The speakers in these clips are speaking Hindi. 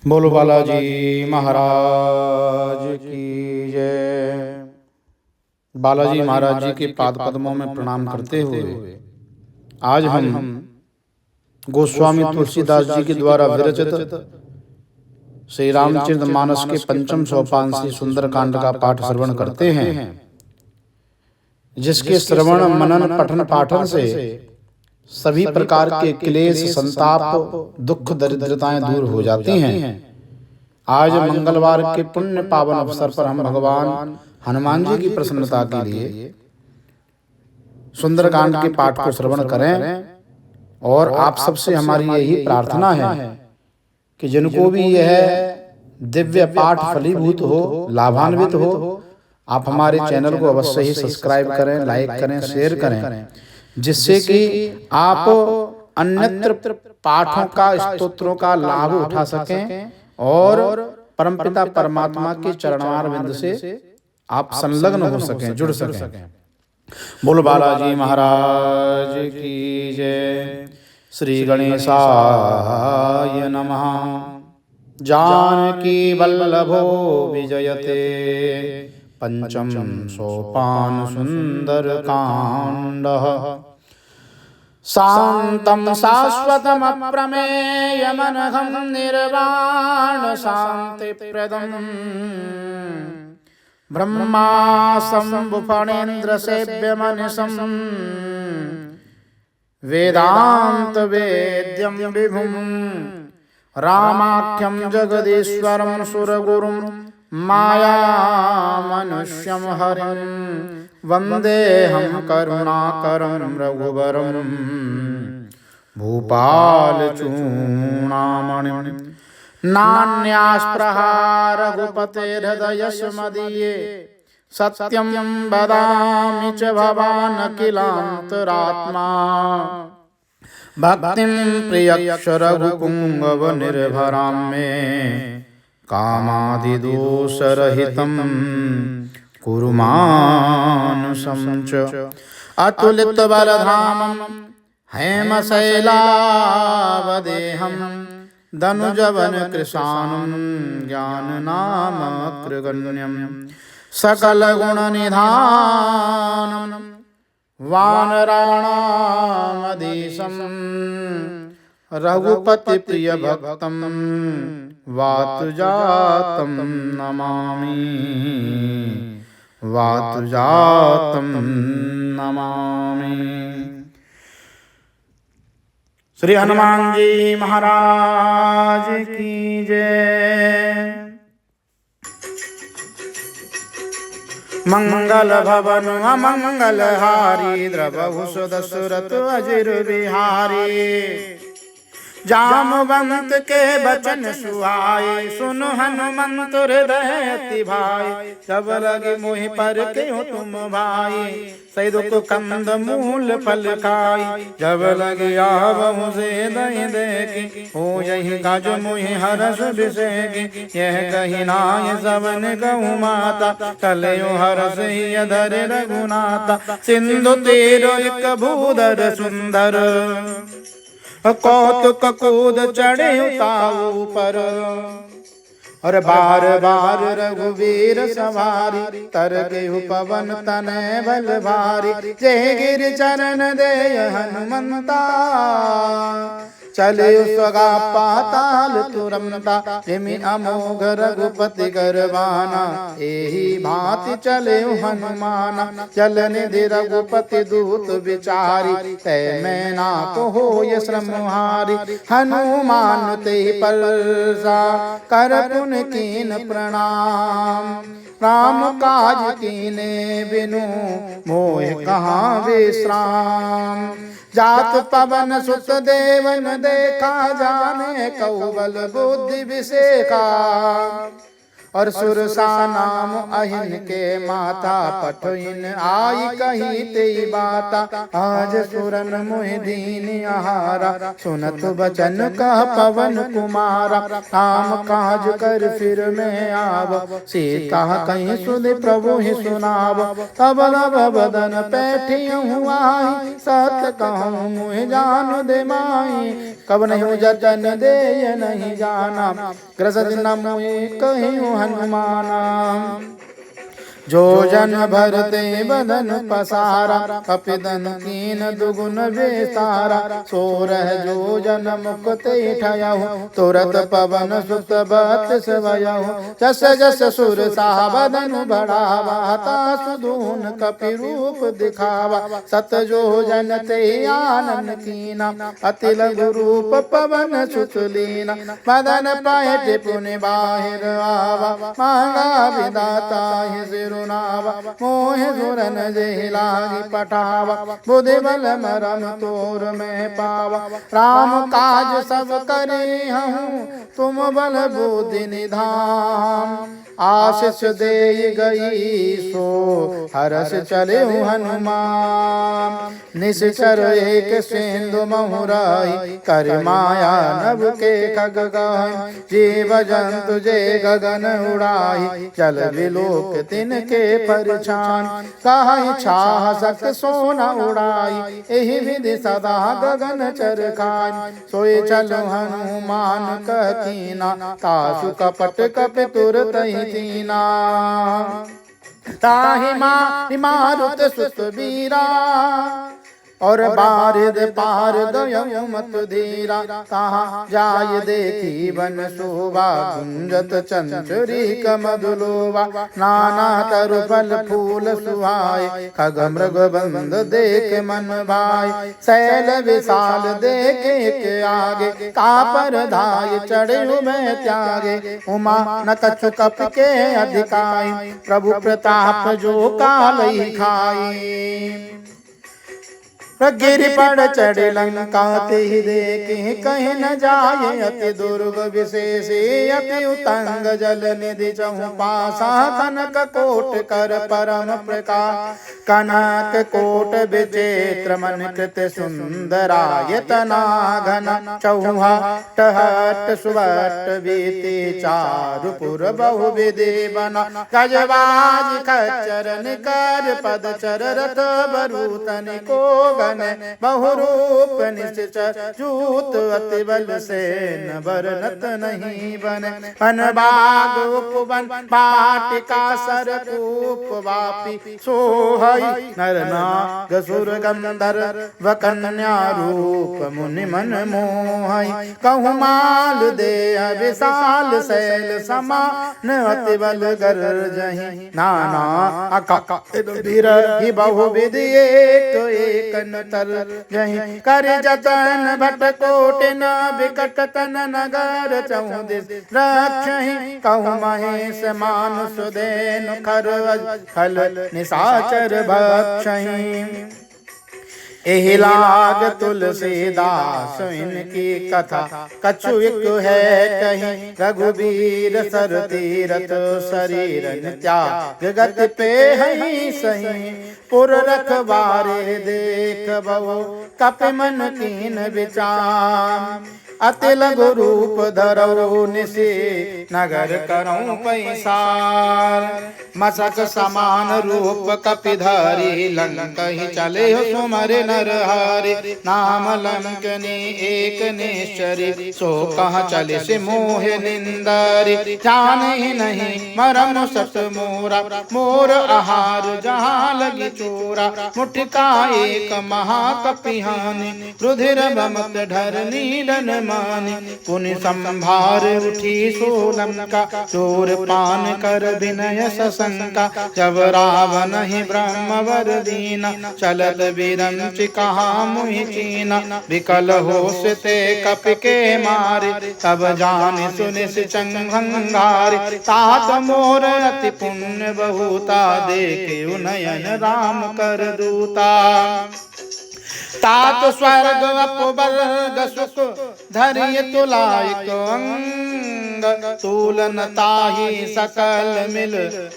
बोलो बालाजी महाराज की जय। बालाजी महाराज जी के पाद पद्मों में प्रणाम करते हुए आज हम गोस्वामी तुलसीदास जी के द्वारा विरचित श्री रामचरित मानस के पंचम सोपान से सुंदरकांड का पाठ श्रवण करते हैं, जिसके श्रवण मनन पठन पाठन से सभी प्रकार के क्लेश, संताप, दुख, दरिद्रताएं दूर हो जाती हैं। आज मंगलवार के पुण्य पावन अवसर पर हम भगवान हनुमान जी की प्रसन्नता के लिए सुंदरकांड के पाठ को श्रवण करें। और आप सबसे हमारी यही प्रार्थना है कि जिनको भी यह दिव्य पाठ फलीभूत हो, लाभान्वित हो, आप हमारे चैनल को अवश्य ही सब्सक्राइब करें, लाइक करें, शेयर करें, जिससे कि आप अन्यत्र पाठों का, स्तोत्रों का लाभ उठा सकें और परमपिता परमात्मा के चरणारविंद से आप संलग्न हो सकें, जुड़ सकें। बोलो बालाजी महाराज की जय। श्री गणेशाय नमः। जानकी वल्लभो विजयते पंचम सोपान सुंदरकांडः। शांतं शाश्वतम् अप्रमेयमनघं निर्वाण शांतिप्रदम् ब्रह्मा शंभु फणेन्द्र सेव्यमनिशम् वेदांत वेद्यं विभुम् रामाख्यं जगदीश्वरं सुरगुरुं माया मनुष्यं हरिं वन्देऽहं करुणाकरं रघुवरं भूपालचूडामणिं। नान्यास्पृहा रघुपतेर्हृदयस्य मदीये सत्यं वदामि च भवान् अखिलान्तरात्मा। भक्तिं प्रियक्ष रघुपुङ्गव निर्भरां मे कामादिदोषरहितं कुरु मानसं च। अतुलितबलधामं हेमशैलावदेहं दनुजवनकृशानं ज्ञाननामग्रगण्यं सकलगुणनिधानं वानराणामधीशं रघुपतिप्रियभक्तं वातुजातं नमामि, वातुजातं नमामि। श्री हनुमान जी महाराज की जय। मंगल भवन अमंगल हारी द्रवहु सुदशरथ अजिर बिहारी। जामवंत के बचन सुहाए सुन हनुमंत हृदय अति भाई। जब लगे मोहि पर के हो तुम भाई सही दुख कंद मूल फल खाई। जब लगे आवहु से दहि देखी हो यही गज मोहि हरस बिसेकी। यह कही नाय सवन गौ माता कलयो हरस ही अधर रघुनाथा। सिंधु तीर एक भूधर सुंदर कौतुक कूद चढ़े ताऊ पर। और बार बार रघुवीर सवारी तर गेहु पवन तनय बल भारी। जय गिर चरण दे हनुमंता चले स्वगा पाताल तुरंता। जिमि अमोघ रघुपति गरवाना एही भांति चले हनुमाना। चल निधि रघुपति दूत विचारी तय मैना को हो ये श्रमहारी। हनुमान ते परसा कर पुन कीन प्रणाम। राम काज कीने बिनु मोह कहाँ विश्राम। जात पवन सुत देवन देखा जाने कौबल बुद्धि विषेका। और सुरसा नाम अहिन के माता पठिन आई कही ते बाता आज सुरन मुहि दीन आहारा सुनत बचन कह पवन कुमारा राम काज कर फिर में आव सीता कहीं सुन प्रभु ही सुनाव तब लब बदन पैठियहु आई सत कहूँ मुहि जान दे माई कब नहीं जतन दे नहीं जाना ग्रसद न मुहि कहीं हनुमाना जो जन भरते बदन पसारा कपिदन कीन दुगुन बेसारा सोरह जो जन मुक्ते ठयहु तुरत पवन सुत बत्स वयहु जस जस सुर सा बदन बढ़ावा सुदून कपि रूप दिखावा सत जो जन ते आनन कीना अति लघु रूप पवन सुत लीना मदन पाए पुनि बाहिर आवा मांगा विदाता ही मोह सुरन जे लागी पठावा बुद्धि बल मरम तोर में पावा राम काज सब करे हूँ तुम बल बुद्धि निधान आशीष दे गई सो हरस चले हनुमान निश्चर एक सिंधु महुराई कर माया नभ के खग गाय जीव जंतु जे गगन उड़ाई जल विलोक तिनके परछान कहाई छाह सक सोना उड़ाई एहि विधि सदा गगन चरखान सोए चलो हनुमान कहतीना तासु कपट कपि तुरत तीना ताहि मारुत सुत वीरा और बारिद पार गयो मत धीरा कहाँ जाय देखी वन शोभा गुंजत चंचुरी कमदुलोवा नाना तरु फल फूल सुहाय खग मृग बंद देख मन भाई शैल विशाल देखे के आगे कापर धाय चढ़े में त्यागे उमा न कछु कप के अधिकाई प्रभु प्रताप जो काल खाई गिरि पड़ चढ़े लंका ते देखे कहीं न जाए अति दुर्ग विशेष अति उतंग जल निधि चहु पासा कनक कोट कर परम प्रकाश कनक कोट विचित्र मन कृत सुंदरायतना घन चौहा टहट सुवट बीती चारुपुर बहु विधि बना गजबाज खच्चर निकर पद चर रथ बरूतन को बहुरूप निश्चर जूत अति बल से न बरनत नहीं बन पन बाग उपवन पाटिका सरकूप वापी सोहई नर नाग सुर गंधर्व कन्या रूप मुनि मन मोहई कहु माल देह विशाल शैल समान अति बल गर्जहि नाना अकहि बहु विधि एक तर जहि कर जतन भट कोटि न विकट तन नगर चौदिस रक्षहि कहु महेश मानुष देनु खर फल निशाचर भक्षहि एहि लाग तुलसीदास इनकी कथा कछु एक है कहीं रघुबीर सर तीरथ शरीर त्याग गति पे है सही पुर रखबारे देख बहु कपि मन कीन विचार अति लघु रूप धरऊ निशि नगर करऊं पैसार मसक समान रूप कपिधारी लंकहि चले सुमरि नर हरि नाम लंकनी एक निश्चरी सो कहाँ चले से मोह निंदारी जाने नहीं मरम सत मोरा मोर आहार जहाँ लगी चोरा मुठका एक महाकपिहानी रुधिर बमत ढर नीलन मानी पुनि संभार उठी सोलम का चोर पान कर विनय सशंका जब रावण ही ब्रह्मवर दीना चलत विरंच कहा मुहि चीना विकल होश ते कपि के मारे तब जान सुनिस चंघंगारे तात मोर अति पुण्य बहुता देखे उनयन राम कर दूता तात स्वर्ग अपवर्ग सुख धरिय तुलायक अंग संग, तूलन ताहि सकल मिल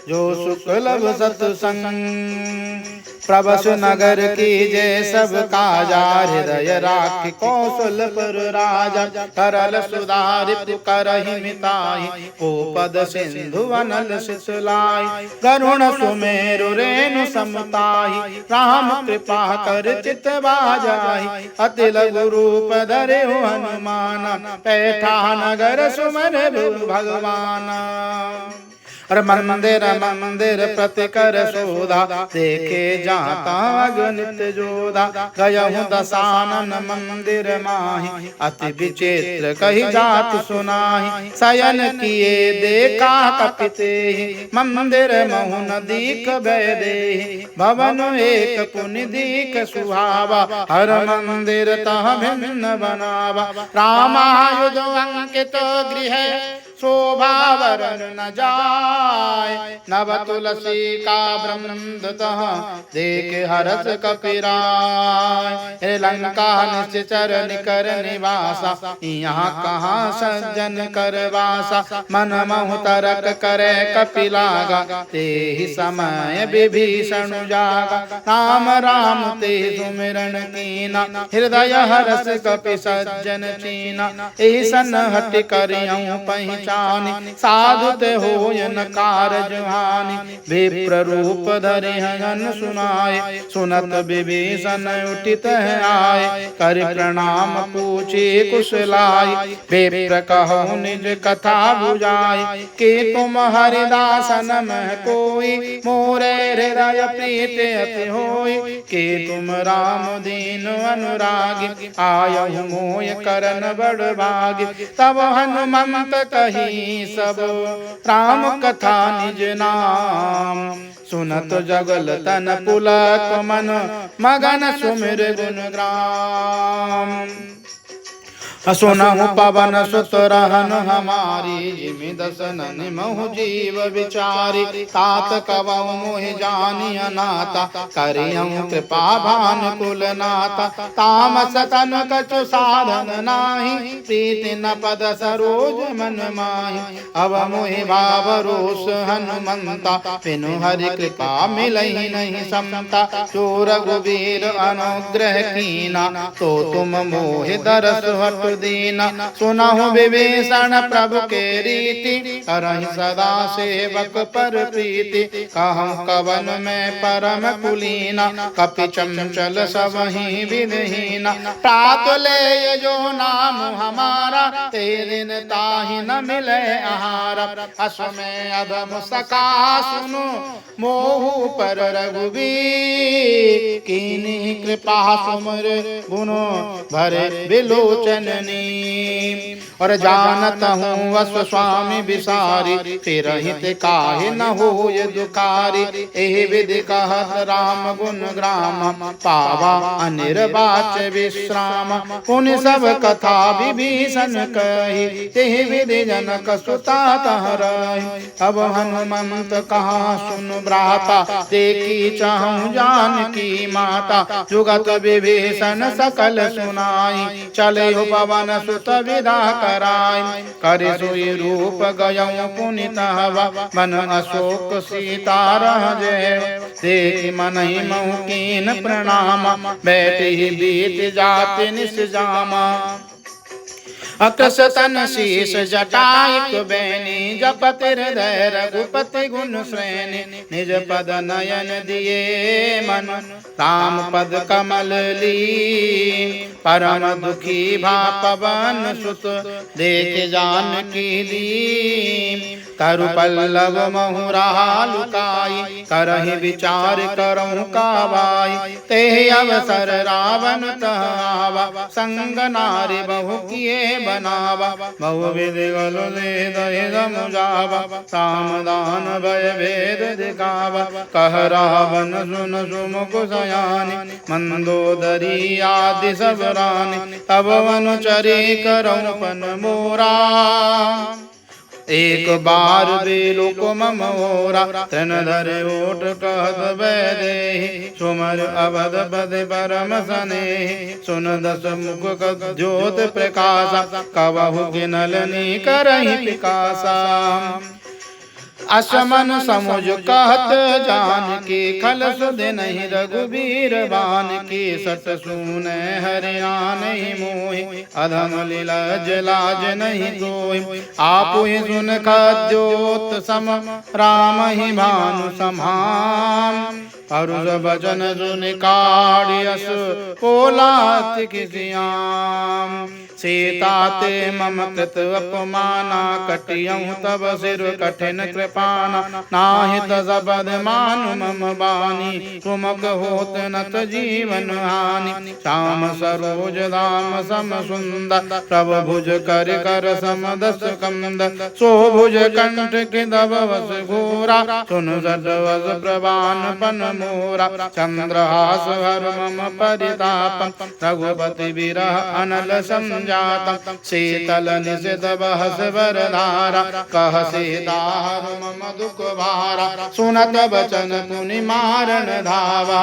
जो सुख लब सत्संग। प्रभसु नगर की जय सब काजा, हृदय राखि कौशलपुर राजा। तरल सुधारित करहि मिताहि, को पद सिंधु अनल सिसलाई। गरुण सुमेरु रेणु समताहि, राम कृपा कर चित बाजाहि। अति लघु रूप धरहु हनुमान, पैठा नगर सुमर भगवान। और मंदिर मंदिर प्रति कर शोधा, देखे जाता अगणित जोधा। गयहु दसानन मंदिर माहि, अति विचित्र कही जात सुनाहि। शयन किए देखा कपितेहि, मंदिर महु न दीख बैदेहि। भवन एक पुनि दीख सुहावा, हर मंदिर तह भिन्न बनावा। रामायुध अंकित गृह, शोभा वरन न जाय। नव तुलसी का ब्रह्मदतः, देख हरस कपिराय। लंका निश्चर निकर निवासा, यहाँ कहाँ सज्जन करवासा। मन महु तरक करे कपिलागा, तेहि समय विभीषण जागा। राम राम ते सुमिरन कीना, हृदय हरस कपि सज्जन चीना। एहि सन हटि करियौ पहचान, साधु ते होय न कारज हानि। विप्र रूप धरि हन सुनाए, सुनत विभीषण उठित आए। कर प्रणाम पूछे कुशलाई, विप्र कहु निज कथा बुझाई। कि तुम हरिदासन मह कोई, मोरे हृदय प्रीत अति होई। कि तुम राम दीन अनुरागी, आयहु मोय करन बड़ भागी। तब हनुमंत कही सब, राम कथा निज नाम। सुनत जगल तन पुलक मन, मगन सुमिर गुण ग्राम। सुनहु पवन सुत रहन हमारी, जिमि दसन निमहु जीव विचारी। तात कवौ मोहि जानिय नाता, करियौ कृपा भानुकुल नाता। तामस तन कछु साधन नाही, प्रीति न पद सरोज मन माही। अब मोहि भाव रोष हनुमंता, बिनु हरि कृपा मिलहि नहीं समता। जो रघुवीर अनुग्रह कीना, तो तुम मोहि दरस हट दीना। सुनहु विभीषण प्रभु के रीति, करहि सदा सेवक पर प्रीति। कहूँ कवन में परम कुलीना, कपि चंचल सबहि विधहीना। तात ले जो नाम हमारा, ते दिन ताहि न मिले आहार। अस में अधम सका सुनु, मोहु पर रघुवीर। कीन्ही कृपा सुमर गुनु, भरे विलोचन। और जानत हूँ वस स्वामी विसारी, फिर हित काहे न होय दुखारी। एहि विधि कहत राम गुण ग्राम, पावा अनिर्वाच विश्राम। पुनि सब कथा विभीषण कही, तेहि विधि जनक सुता तह रही। अब हनुमंत कहा सुन भ्राता, देखी चाहूं जानकी माता। जुगत विभीषण सकल सुनाई, चले पवन सुत विदा कराई। करि सोई रूप गयौ पुनित हवा, मन अशोक सीता रह जय। देखि मनहि महु कीन प्रणाम, बैठि बीत जाति निस जामा। अकृसतन शीस जटायक बैनी, जपत हृदय रघुपति गुण श्रेणी। निज पद नयन दिए मन, राम पद कमल ली। परम दुखी भा पवन सुत, देख जानकी लीन। तरु पल्लव महु लुकाई, करहि विचार करहु कावाई। तेहि अवसर रावण तह आवा, संग नारी बहु किए बनावा। बहु विधि गल ले दहि समुझावा, सामदान भय भेद दिखावा। कह रावण सुन सुमुख सयानी, मंदोदरी आदि सब रानी। तब अनुचरी करहु पन मोरा, एक बार बेलो को ममोरा तृणधर ओट कहत वैदेही सुमर अवध पद परम सनेही सुन दस मुख ज्योत प्रकाशा कबहु किनलनी करहि पिकासा असमन समुझ कहत जान के खल सुध नहीं रघुबीर बान के सत सुन हरिया नहीं मोहि अधम लीलज लाज नहीं सोहि आप ही सुन खद्योत सम राम ही भानु समान अरुज बचन सुन काढ़ियस पोलात किसियाम सीता ते मम कृत अपमाना कटियं तब सिर कठिन कृपाना नाहित सबद मानु मम बानी तुमक होत नत जीवन हानि श्याम सरोज धाम सम सुंदर प्रभु भुज कर कर सम दस कंद सो भुज कंठ किदब वस घोरा सुन जट वस प्रवान पन मोरा चंद्रहास हर मम परिताप रघुपति विरह अनल संजातम शीतल निशित बहस वरधारा कह सीताहर मम दुख भारा सुनत बचन पुनि मारन धावा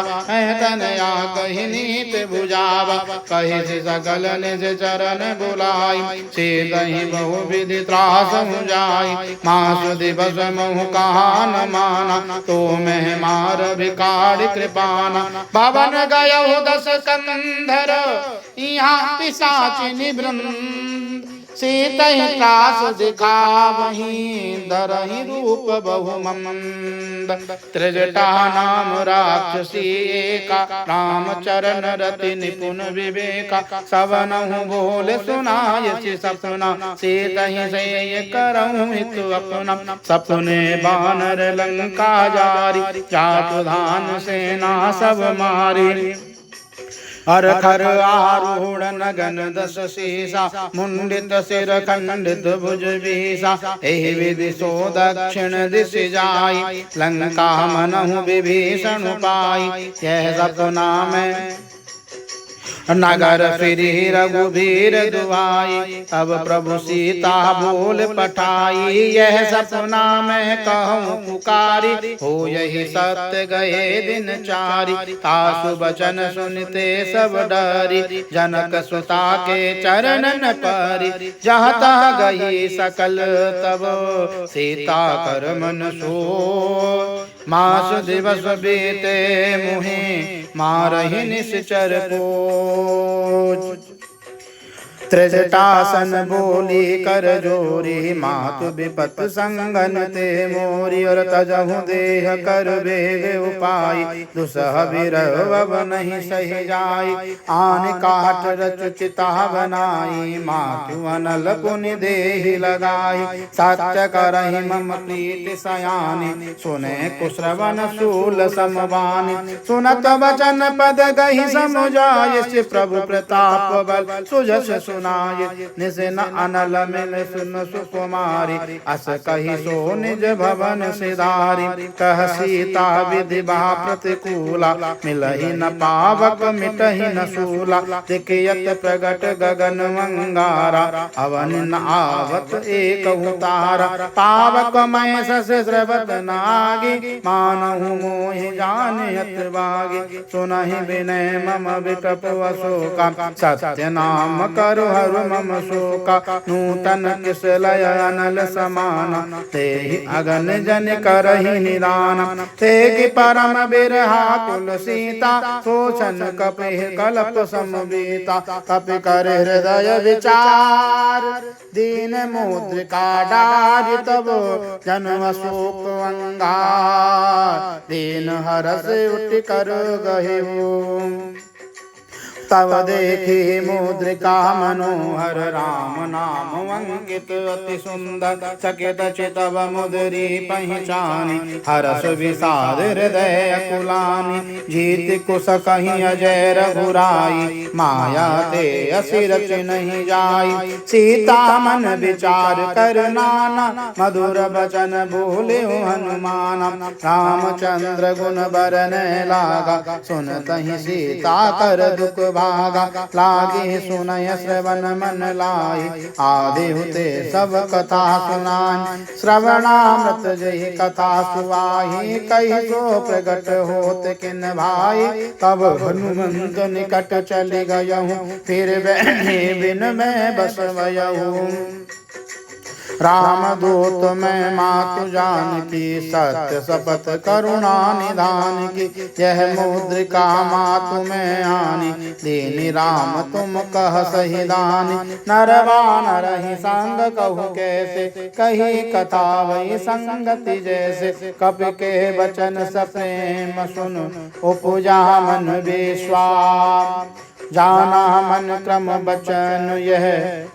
तनया कहि नीत बुझावा कहि सकल निज चरण बुलाई सीतहि बहु विधि त्रास मुझाई मासु दिवस महु कहा न माना तो मैं मार भिखारी कृपाना भवन गयो दस कंधर यहाँ पिशाच निवृंद सीतहि त्रास दिखावहि दरहि रूप बहुमंद त्रिजटा नाम राक्षसी एका राम चरण रति निपुण विवेका सवनहु बोल सुनायसि सपना सीतहि सैय करहु हित अपना सपने बानर लंका जारी चातुधान सेना सब मारी हर खर आरूढ़ नगन दस शीसा मुंडित सिर खंडित भुज बीसा एहि विधि सो दक्षिण दिश जाई लंका मनहु विभीषण पाई यह सपना में नगर फिरी रघुबीर दुआई तब प्रभु सीता बोल पठाई यह सपना मैं कहूँ पुकारी हो यही सत्य गए दिन चारी तासु बचन सुनते सब डरी जनक सुता के चरणन परी जहाँ तह गई सकल तब सीता कर मन सो मास दिवस बीते मुहे मारहि निश्चर को त्रिजटासन बोली कर जोरी मातु विपत संगन ते मोरी और तजहु देह कर बेग उपाय दुसह विरव नहीं सही जाई आन काट रचिता बनाई मातु अनल पुनि देहि लगाई सत्य करहि मम प्रीति सयानी सुने कुश्रवण शूल समवानी सुनत वचन पद गहि समुझाय प्रभु प्रताप बल सुजस निसिन अनल मिल सुन सुकुमारी अस कही सो निज भवन सिधारी कह सीता विधि बहा प्रतिकूला मिलहि न पावक मिटहि न सूला दिखयत प्रगट गगन अंगारा अवन न आवत एक तारा पावक मय सस स्रवत नागी मानहु मोहि जानयत बागी सुनहि विनय मम विकप अशोका सत्य नाम करो हरु मम शोका नूतन किस लय अनल समाना तेहि अगन जन करहि निदान तेहि परम बिरहा कुल सीता सोचन कपिह कल्प समबीता कपि कर हृदय विचार दीन मुद्रिका डारि तब जन्म शोक अंगार दीन हरस उठ कर गहे तब देखी मुद्रिका मनोहर राम नाम अंकित अति सुंदर चकित चितव मुद्री पहचानी हरस विषाद हृदय अकुलानी जीत कुश कहीं अजय रघुराई माया ते असि रच नहीं जाई सीता मन विचार कर नाना मधुर बचन बोले हनुमान रामचंद्र गुण बरन लागा सुनतहि सीता कर दुख भागा, लागे सुनय श्रवण मन लाई, आदि हुते सब कथा सुनाई। श्रवणामृत जहि कथा सुवाही, कहि सो प्रगट होत किन भाई। तब हनुमंत निकट चलि गयहूँ, फिर बैठे बिन मैं बस भयहूँ। राम दूत मैं मातु जानकी, सत्य शपथ करुणा निधान की। यह मुद्रिका मातु मैं आनी, दीनि राम तुम कह सही दानी। नरवानर ही संग कहूँ कैसे, कही कथा वही संगति जैसे। कपि के बचन सप्रेम सुन, उपजा मन विश्वास। जाना मन क्रम बचन यह,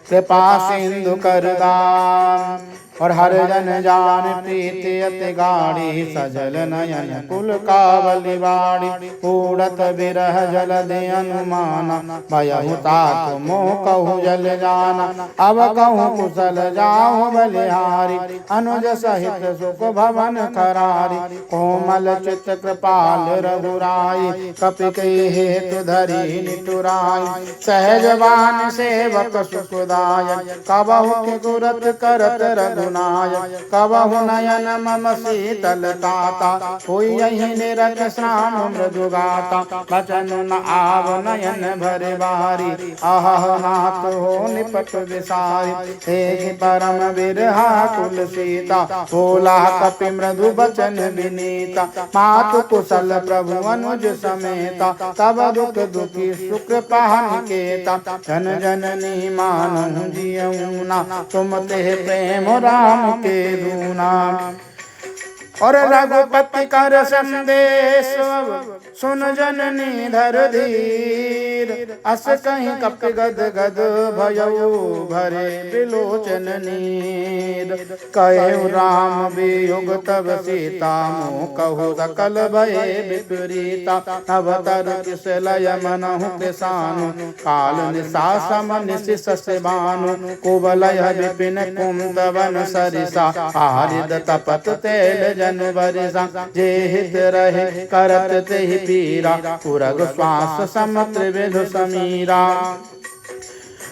कृपा सिंधु कर दान। और हर जन जान प्रीति अति गाढ़ी, सजल नयन कुल कावली बाड़ी। उड़त बिरह जल दे अनुमाना, भयहु तात मोह कहु जल जाना। अब कहूँ कुशल जाऊँ बलिहारी, अनुज सहित सुख भवन खरारी। कोमल चित कृपाल रघुराई, कपि के हेतु धरी निटुराई। सहजवान सेवक सुखदायक, कबहु कुरत करत रघुनायक। कबहु नयन मम शीतलताता, कोई यही निरत श्राम मृदु गाता। बचन न आव नयन भरे बारी, अहह नाथ हो निपट विसारी। एक परम बिरहा कुल सीता, बोला कपि मृदु बचन विनीता। मातु कुशल प्रभु अनुज समेता, तब दुख दुखी सुकृपा निकेता। जन जननी मानहु जियऊ ना, तुम ते प्रेम राम के दूना। और रघुपति कर संदेश, सुन जननी धर धीर। अस कहीं कपि गद गद भयऊ, भरे बिलोचन नीर। कहु राम वियोग तब सीता, मोह कहु सकल भये विपरीता। तब तरु किस लय मनहु कृसानु, काल निशा सम निशिष से भानु। कुवलय विपिन कुंदवन सरिसा, आरिद तपत तेल जन बरिसा। जे हित रहे करत तेहि पीरा, पुरग श्वास सम त्रिविध समीरा।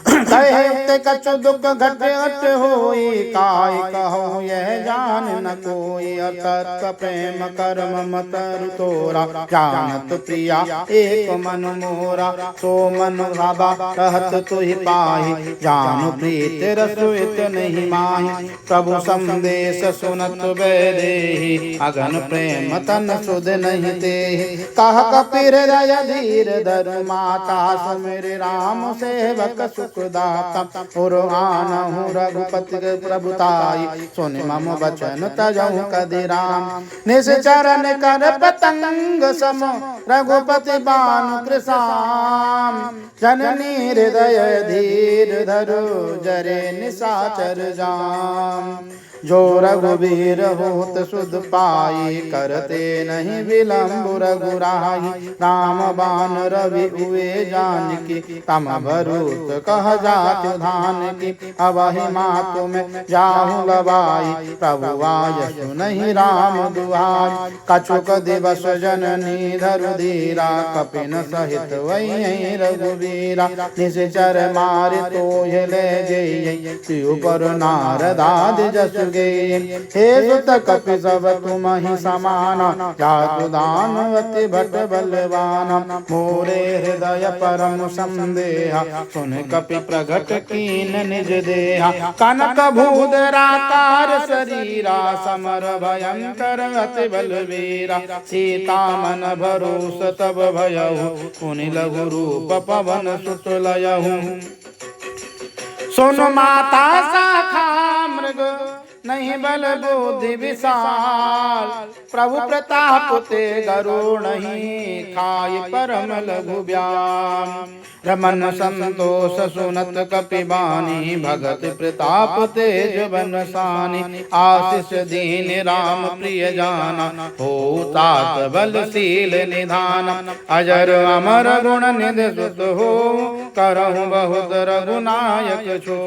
कहे कछु दुख घट अट होई, काय कहो यह जान न कोई। अतत प्रेम कर्म मतरु तोरा, जानत प्रिया एक मन मोरा। सो मन भाबा कहत तुहि पाहि, जानु प्रीत रसुइत नहीं माहि। प्रभु संदेश सुनत वैदेही, अगन प्रेम तन सुध नहीं तेहि। कह कपि हृदय धीर धरु माता, सुमिर राम सेवक सुखदाता। पुरआनहु रघुपति प्रभुताई, सुनि मम वचन तजहु कदि राम। निश्चरण कर पतंग सम, रघुपति बानु कृसाम। जननी हृदय धीर धरु, जरे निशाचर जाम। जो रघुबीर होत सुध पाई, करते नहीं विलम्ब रघुराई। राम बान रवि हुए जानकी, तम भरूत कह जात धान की। अबहि मातु में जाहु लबाई, प्रभु आयसु नहीं राम दुहाई। कछुक दिवस जननी धरु धीरा, कपिन सहित वही रघुबीरा। निश्चर मारि तोहि ले जइयै, तिहु पर नारदादि जसु हे सुत कपि सब तुम ही समाना। जातु दानवती भट बलवाना, मोरे हृदय परम संदेहा। सुन कपि प्रगट कीन निज देहा। कनक भूधराकार शरीरा, समर भयंकर अति बलवीरा। सीता मन भरोस तब भयहु, पुनि लघु रूप पवन सुत लयहु। सुन माता शाखा मृग, नहीं बल बुद्धि विशाल। प्रभु प्रताप ते गरुड़ नहीं, खाय परम लघु ब्याम। रमन संतोष सुनत कपिबानी, भगत प्रताप तेज बनसानी। आशीष दीन राम प्रिय जाना, हो तात बलशील निधान। अजर अमर गुण निधि सुत हो, करहु बहुत रघुनायक छो।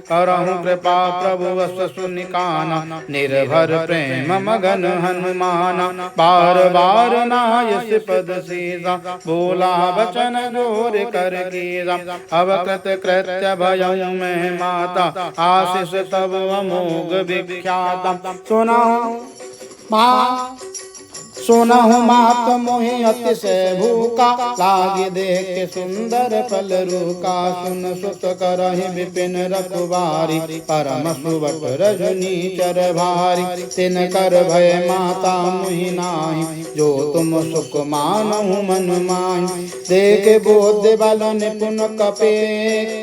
करहु कृपा प्रभु वस सुनिकाना, निर्भर प्रेम मगन हनुमाना। बार बार नाय पद सीसा, बोला बचन जोर कर कीसा। अवकृत कृत्य भय में माता, आशीष तब अमोघ विख्याता। सुनहु मात मोहि अतिशय भूखा, लागे देख सुंदर फल रूका। सुन सुत करहि विपिन रखुबारी, परम सुबट रजनी चर भारी। तिन कर भय माता मुहि नाही, जो तुम सुख मानहु मन माहि। देख बोध बल निपुण कपे,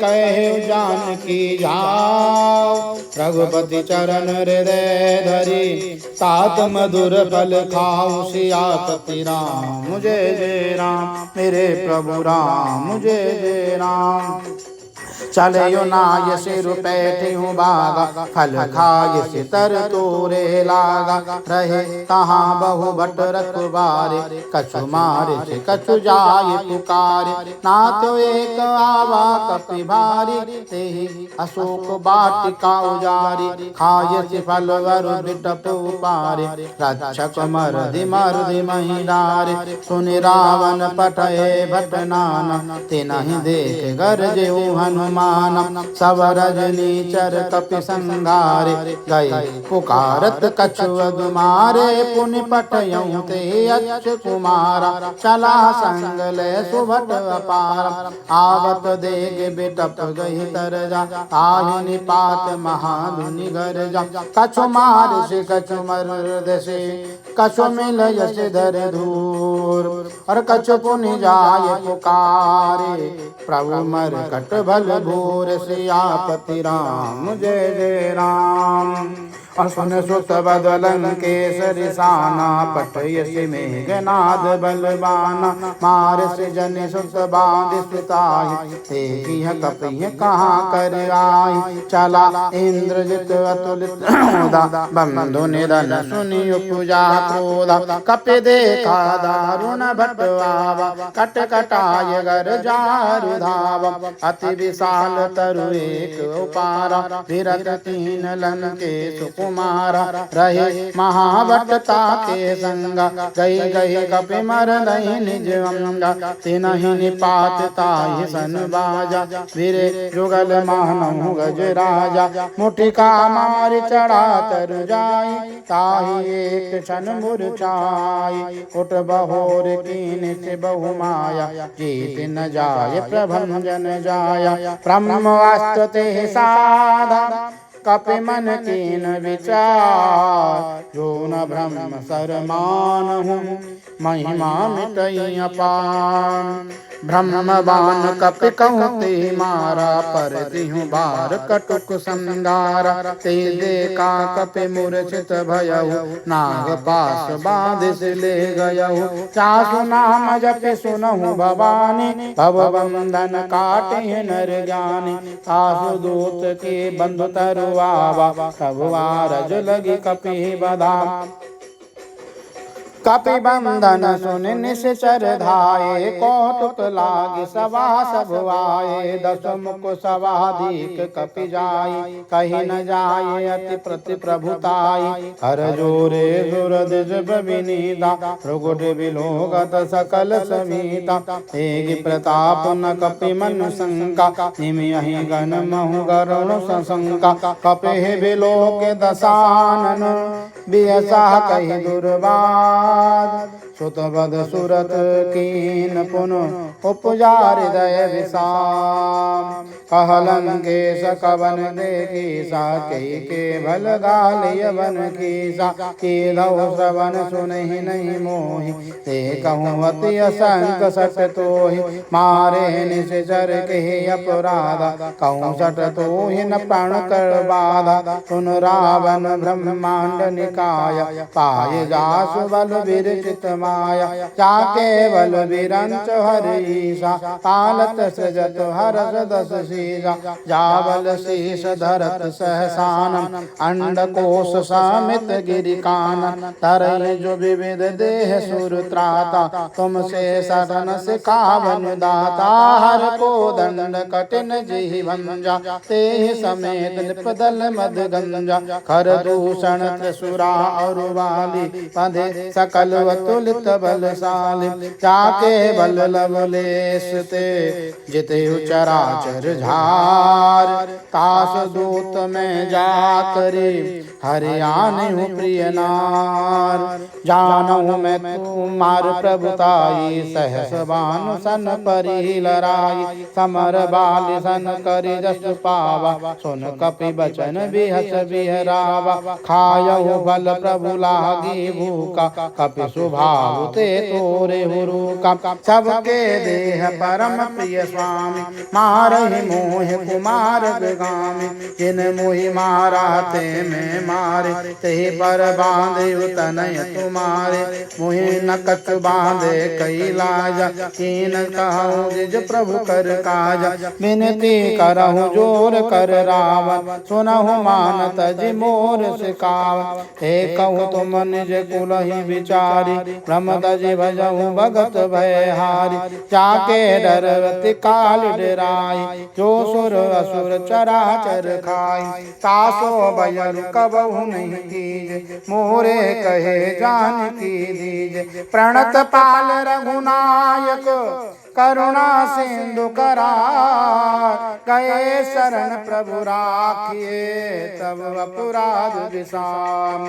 कहे जानकी जाओ। रघुपति चरण हृदय धरी, तात मधुर फल खाओ। सियापति राम जय जय राम, मेरे प्रभु राम जय जय राम। चलयो नाय सिर पैठियो बागा, फल खाय से तर तोरे लागा। रहे कहाँ बहु भट रखबारे, कछु मारे से कछु जाय पुकारे। नाथ एक आवा कपि भारी, तेहि अशोक वाटिका उजारी। खाय से फल वर बिटप पारे, रक्षक मर्दि मर्दि महिलारे। सुनि रावण पठये भट नाना, तिनहि देख गरजेउ हनुमान। सब रजनी चर कपि संगारे, गए पुकारत कछुअ मारे। पुनि पठयउ ते अच्युत कुमारा, चला संग ले सुभट अपार। आवत देख बिटप गई तरजा, ताहि निपात महाधुनि गरजा। कछु मार से कछु मर्द से, कछु मिल यश धर धूर। और कछु पुनि जाय पुकारे, प्रभु मरकट भल घोर। सियापति राम जय जय राम। असुन सुत बदलन केसरी साना, पठयसि मेघनाद बलवाना। मारसि जनि सुत बांधि सुताहि, तेहि कपिहि कहाँ कर आहि। चला इंद्रजित अतुलित ओदा, बंधु निधन सुनि उपजा क्रोधा। कपि देखा दारुण भट आवा, कट कटाय गर जारु धावा। अति विशाल तरु एक उपारा, विरत तीन लंकेश कुमारा। रहे महाभटता के संगा, गई गई कपि मरदहि निज अंगा। तिनहि निपात ताहि सन बाजा, वीरे जुगल मानहु गज राजा। मुठिका मारि चढ़ा तरु जाई, ताहि एक क्षण मूर्छाई। उठ बहोर कीन से बहु माया, जीत न जाय प्रभंजन जाया। ब्रह्मवास्त्र ते साधा, कपि मन कीन विचार। जो न ब्रह्म सर मानहु, महिमा मिटई अपार। ब्रह्मवान कपि कहु ते मारा, पर दिहु बार कटुक संगारा। ते देखा कपि मूर्छित भयउ, नाग पास बाधिस ले गयउ। चासु नाम जपि सुनहु भवानी, भवबंधन काटे नर ज्ञानी। आसु दूत के बंधु तरुआवा, तब आरज लगी कपि बधा। कपि बंधन सुनि निश्चर धाये, कौतुक लागी सभा सब आए। दस मुख सवाधिक कपि जाई, कही न जाए अति प्रति प्रभुताई। हर जोरे सुर दिश विनीता, भृगुट बिलोकत सकल समीता। तेग प्रताप न कपि मनु शंका, निमियहि गण महु गरुण सशंका। कपि बिलोक दशानन, बियसा कहि दुर्वाद। सुतबद सुरत कीन पुन, उपजा हृदय विषाम। कहलन केश कवन देखी सा, के भल गालिय बन कीसा। कीधौ श्रवण सुनहि नहीं मोहि, ते कहूँ अति असंक सट तोहि। मारे निश्चर के अपराधा, कहूँ सट तोहि न प्राण कर बाधा। सुन रावण ब्रह्मांड निकाय, पाय जासु बल विरचित माया, जा केवल विरंच हरीशा, पालत सृजत हरस दस शीशा, जावल शीश धरत सहसानम, अंडकोश समित गिरिकानन, तरय जो विविध देह सुर त्राता, तुमसे शरण सिखावन दाता, हर को दंड कठिन जीवंजा, ते समेत निपदल मद गंजा, खर दूषण त्रिसुरा और वाली, पधे सकल वतुलित बलशाली, जाके बल लवलेश ते जिते चराचर झार, तास दूत में जाकरी हरियाणु प्रिय नार, जानहु मैं तुम्हार प्रभुताई, सहस बानु सन परी लराई, समर बाल सन करि जस पावा, सुन कपि बचन बिहस बिहरावा, खायहु बल प्रभु लागी भूखा, कपि स्वभाव ते तोरे हुरुका, सबके देह परम प्रिय स्वामी, मारहि मोह कुमार गामी, जिन मोहि मारा ते में मारे, ते पर बांधे तनय तुम्हारे, मोहि न कछ बांधे कई लाजा, कीन कहूँ जिज प्रभु कर काजा, विनती करहु जोर कर रावण, सुनहु मानत जि मोर सिकावन, हे कहूँ तुम निज कुल ही विचारी, ब्रह्म तजि भजहु भगत भयहारी, जाके डरवति काल डराई, जो सुर असुर चराचर खाई, तासो बयरु कबहु नहीं कीजे, मोरे कहे जान की दीजे, प्रणत पाल रघुनायक करुणा सिंधु करार, गए शरण प्रभु राखिए तब अपराध विसाम,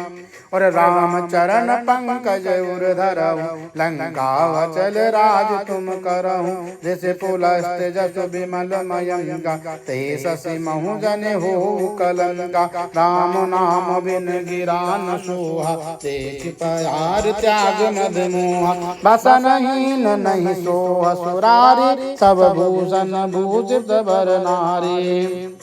और राम चरण पंकज उर धरहु, लंका वचल राज तुम करहु, जैसे पुलस्त जस विमल मयंका, ते शशि महु जन हो कलंका, राम नाम बिन गिरा न सोहा, देख प्यार त्याग मद मोहा, बसन हीन नहीं सोहा सुरारी, सब भूषण भूषित बर नारी,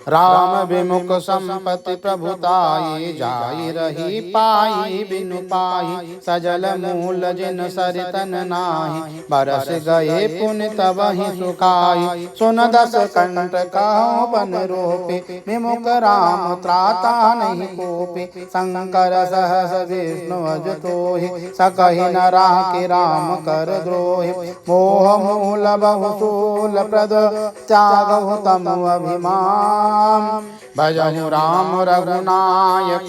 राम विमुख संपत्ति प्रभुताई, जाई रही पाई बिनु पाई, सजल मूल जिन सरितन नाही, बरस गए पुन तब ही सुखाई, सुन दस कंठ कहो बन रोपे, विमुख राम त्राता नहीं कोपे, शंकर सहस विष्णु अज तोहि, सकहि न राखि राम कर द्रोहि, मोह मूल बहुशूल प्रद त्यागहु तमु अभिमान, भजहु राम रघुनायक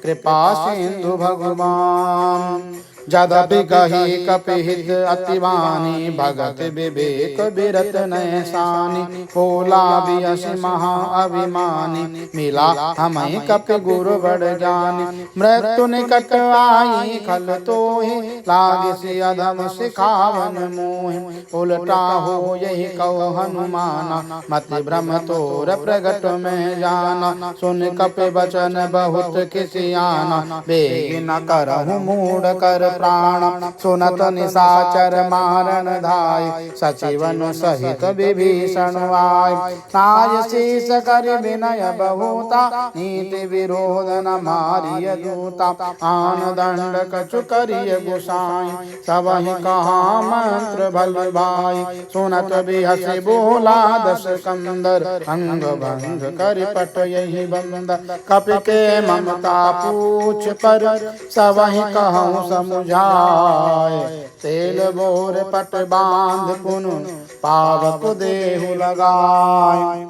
कृपा सिंधु भगवान, जदपि कही कपिहित अतिवानी, भगत विवेक बिरत नैसानी, बोला बियस महा अभिमानी, मिला हमें कपि गुरु बड़ ज्ञानी, मृत्यु निकट आई खल तोहि, लागिसि अधम सिखावन मोहि, उलटा हो यही कहो हनुमाना, मति भ्रम तोर प्रगट में जाना, सुन कपि बचन बहुत किसियाना, बेग न करहु मूढ़ कर प्राण, सुनत निशाचर मारण धाय, सचिवन सहित विभीषण आय, नाय शीस कर विनय बहुता, नीति विरोध न मारिय दूता, आन दंड कछु करिय गुसाई, सबहि कहा मंत्र भल भाई, सुनत बिहसि बोला दस कंदर, अंग भंग कर पट यही बंदर, कपि के ममता पूछ पर, सबहि कहूँ समुझाय, तेल बोर पट बांध पुनु पावक देहु लगाय,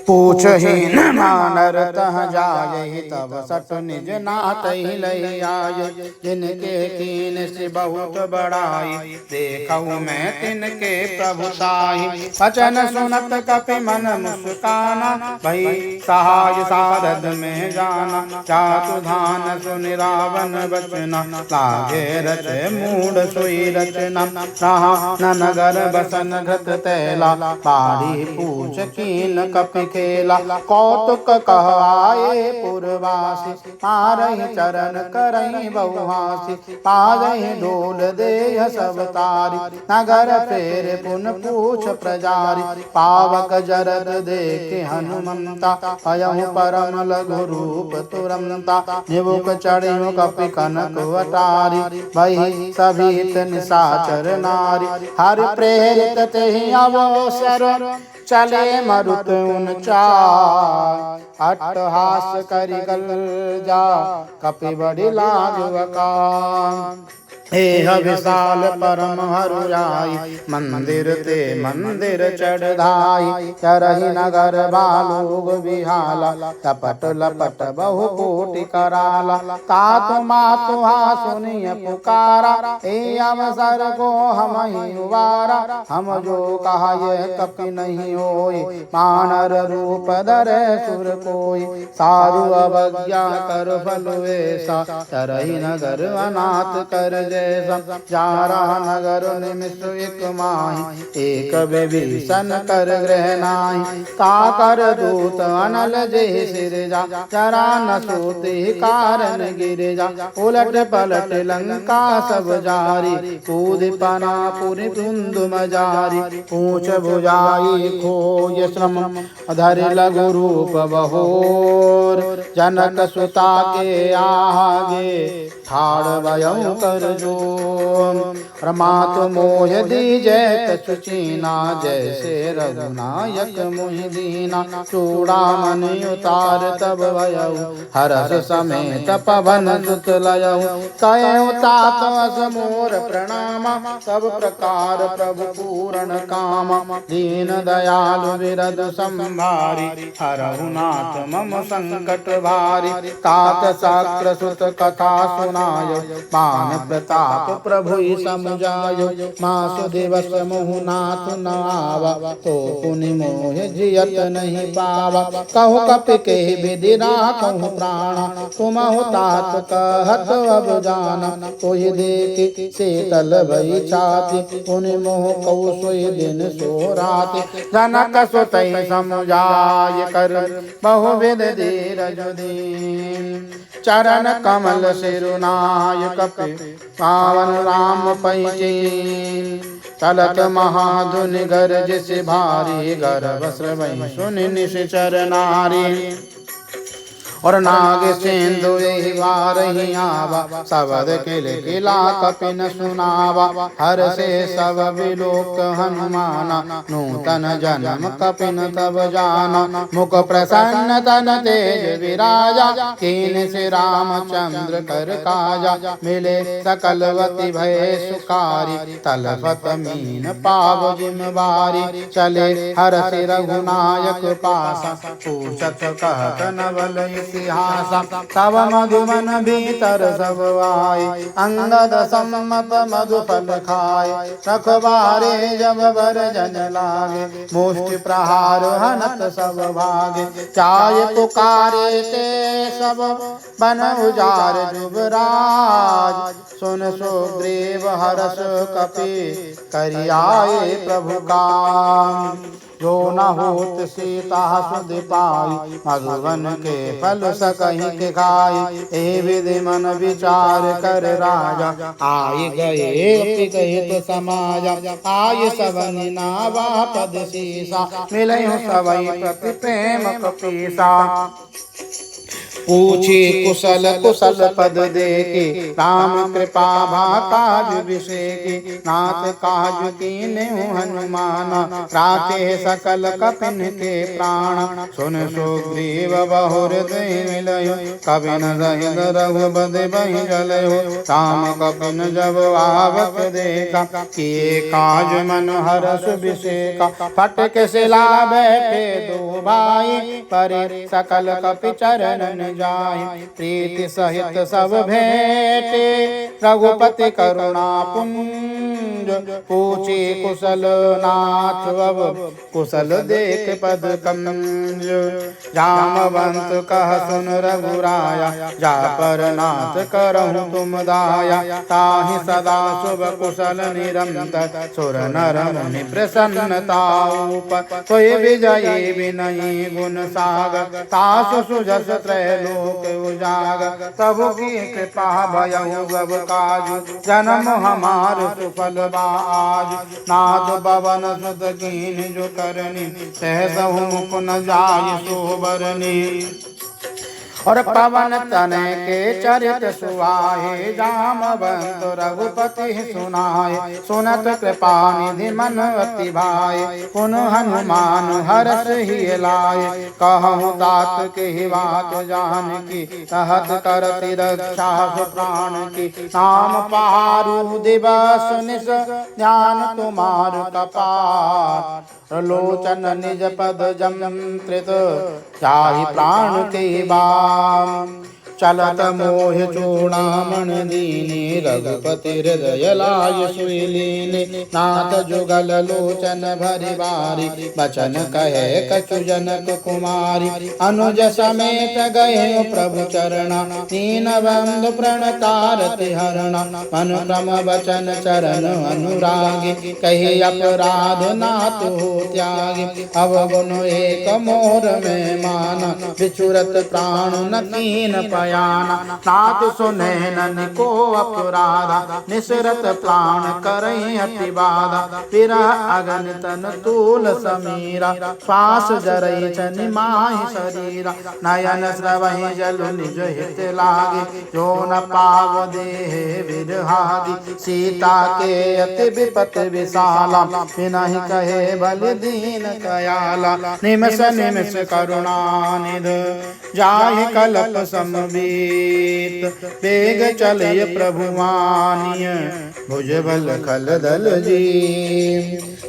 पूछहीन मानर तह जाय, तब सट निज नाथ लय आय, जिनके कीन से बहुत बड़ाई, देखऊ मैं तिनके प्रभुताई, वचन सुनत कपि मन मुस्काना, भई सहाय सारद में जाना, चातु धान सुनि रावण बचना, लागे रच मूढ़ सोई रचना, रहा न नगर बसन घृत तैला, बारी पूछ कीन कपि खेला कौतुक कहवाए पुरवासी मारहि चरण करहि बहुहासी पाजहि ढोल देह सब तारी नगर फेर पुन पूछ प्रजारी पावक जरद देखे हनुमंता अयहु परम लघु रूप तुरंता निबुक चढ़ियो कपि कनक वटारी वही सभीत निशाचर नारी हरि प्रेरित तेहि अवसर चले मरुत उनचाय अट्टहास करि गल जा कपि बड़ी लाज बकान एह विशाल परम हरुराई मंदिर ते मंदिर चढ़ाई चरहि नगर बालोग बिहाला तपट लपट बहु कोटि कराला तातु मातु हा सुनिय पुकारा ए अवसर को हम ही उबारा हम जो कहा यह कपि नहीं होई मानर रूप धरे सुर कोई सारु अवज्ञा कर फल वैसा चरहि नगर अनाथ कर जारा नगर निमिष एक माही एक विभीषण कर ग्रह नाही काकर दूत अनल जय सिर जा जरा न सोते कारण गिर जा उलट पलट लंका सब जारी कूद पना पुरि धुंध मजारी पूछ भुजाई खोय श्रम धर लघु रूप बहोर जनक सुता के आगे ठाड़ भयं कर रमात मोह दीजय सुचीना जैसे रघुनायक मोहि दीना चूड़ामन उतार तब भयउ हरस समेत पवन सुत लयउ कयउ तात अस मोर प्रणामा सब प्रकार प्रभु पूर्ण कामा दीन दयालु विरद संभारी हरहु नाथ मम संकट भारी तात साक्र सुत कथा सुनायो मान प्रताप प्रभु समुझायो मासु दिवस मोहु नाथ नावा तो पुनि मोह जियत नहीं पावा कहु कपि के विधि राखहु प्राण तुम हो तात कहत अब जाना तोहि देख शीतल भई छाति पुनि मोह कहु सोई दिन सो राति जनक सुतहि समुझाय कर बहुविध धीरज दीन चरण कमल सिरुनाय कपि पावन राम पैचीन चलत महाधुनि गरज से भारी गर्भ श्रवै सुनि निश्चर नारी और नाग सिंधु वारही आवा सबद किल किला कपिन सुनावा हर से सब विलोक हनुमाना नूतन जन्म कपिन तब जाना मुख प्रसन्न तन तेज विराजा कीन से रामचंद्र कर काजा मिले सकलवती भय सुकारी तलपत मीन पाव जिमवारी चले हर से रघुनायक पासा पूछत कहत नवल इतिहासा तब मधुमन भीतर सब आए अंगद सम्मत मधु फल खाए रखबारे जब बर जन लागे मुष्टि प्रहार हनत सब भागे चाय पुकारे ते सब बन उजार जुबराज सुन सुग्रीव हरस कपि करियाए प्रभु काम जो न होत सीता सुध पाई मधुवन के फल सकहि के खाई ए विधि मन विचार कर राजा आय गए गहित समाजा आय सबन नावा पद सीसा मिलहु सबई प्रति प्रेम कपीसा पूछे कुशल कुशल पद देके राम कृपा भा काज विषेके नाथ काज कीन्हे हनुमाना राखे सकल कपिन के प्राण सुन सुग्रीव बहुर दहि मिलयो कपिन सहित रघुपति बहि जलयो राम कपिन जब आवत देखा किए काज मन हरष विषेका फटक सिला बैठे दो भाई परे सकल कपि चरणन जाहि प्रीति सहित सब भेंटे रघुपति करुणा पुण्य पूछे कुशल नाथ अब कुशल देख पद कंज। जामवंत कह सुन रघुराया जा पर नाथ करहु तुम दाया। ताहि सदा शुभ कुशल निरंतर सुर नर मुनि प्रसन्नताऊप। कोई विजयी विनयी गुण सागर तासु सुजस त्रैलोक उजागर। प्रभु की कृपा भयउ गब काजु जन्म हमार सुफल बाज। नाथ पवन सुत कीन जो करनी सहसहु मुख न जाय सोबरनी। और पवन तनय के चरित सुहाए जामवंत रघुपति सुनाए। सुनत कृपा निधि मन अति भाए पुन हनुमान हरष ही लाए। कहूँ तात के बात जान की कहत करति रक्षा प्राण की। नाम पारु दिवस निस ध्यान तुम्हार कपार। लोचन निज पद जंत्रित जाहि प्राण के बाम। चलत मोह चूड़ामण दीने रघुपति हृदय लाय सुलीने। नाथ जुगल लोचन भरि बारी बचन कहे कछु जनक कुमारी। अनुज समेत गए प्रभु चरणा दीन बंधु प्रणतारति हरणा। मनु क्रम बचन चरण अनुरागी कही अपराध नाथ हो त्यागी। अवगुण एक मोर में माना बिछुरत प्राण न कीन पयाना। नाथ सुने नन को अपराधा निसरत प्राण करई अति बाधा। विरह अगन तन तूल समीरा श्वास जरई छनि माहि शरीरा। नयन स्रवहि जल निज हित लागे जो न पाव देह विरहादि। सीता के अति विपत विशाला बिनहि कहे बलि दीन कयाला। निमिष निमिष करुणा निध जाहि कल्प समबीत। बेग चलय प्रभु मानिय भुजबल खल दल जी।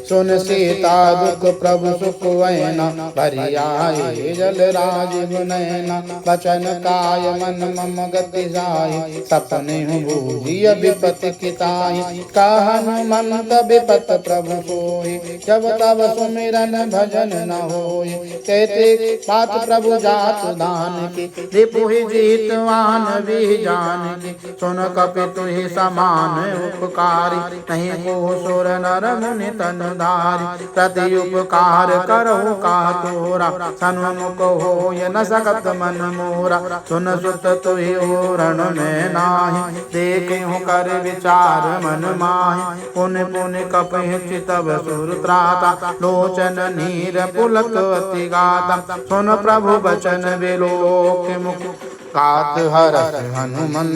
सुन सीता दुख प्रभु सुख वैना भरि आए जल राज गुनैना। बचन काय मन मम गति जाहि सपने बूझिय विपत किताहि। कहनु मंत विपत प्रभु सोहि जब तब सुमिरन भजन न होय। कहते बात प्रभु जात दान की रिपुहि जीतवान भी जान की। सुन कपि तुहि समान उपकारी नहीं को सुर नर मुनि तन धारी। प्रति उपकार करहु का तोरा सन्मुख होय न सकत मन मोरा। सुन सुत तुहि ओरण में नाही देखहु कर विचार मन माहि। पुनि पुनि कपि चितव सुर त्राता लोचन नीर पुलक अति गाता। सुन प्रभु बचन विलोक मुख कात हरस हनुमन।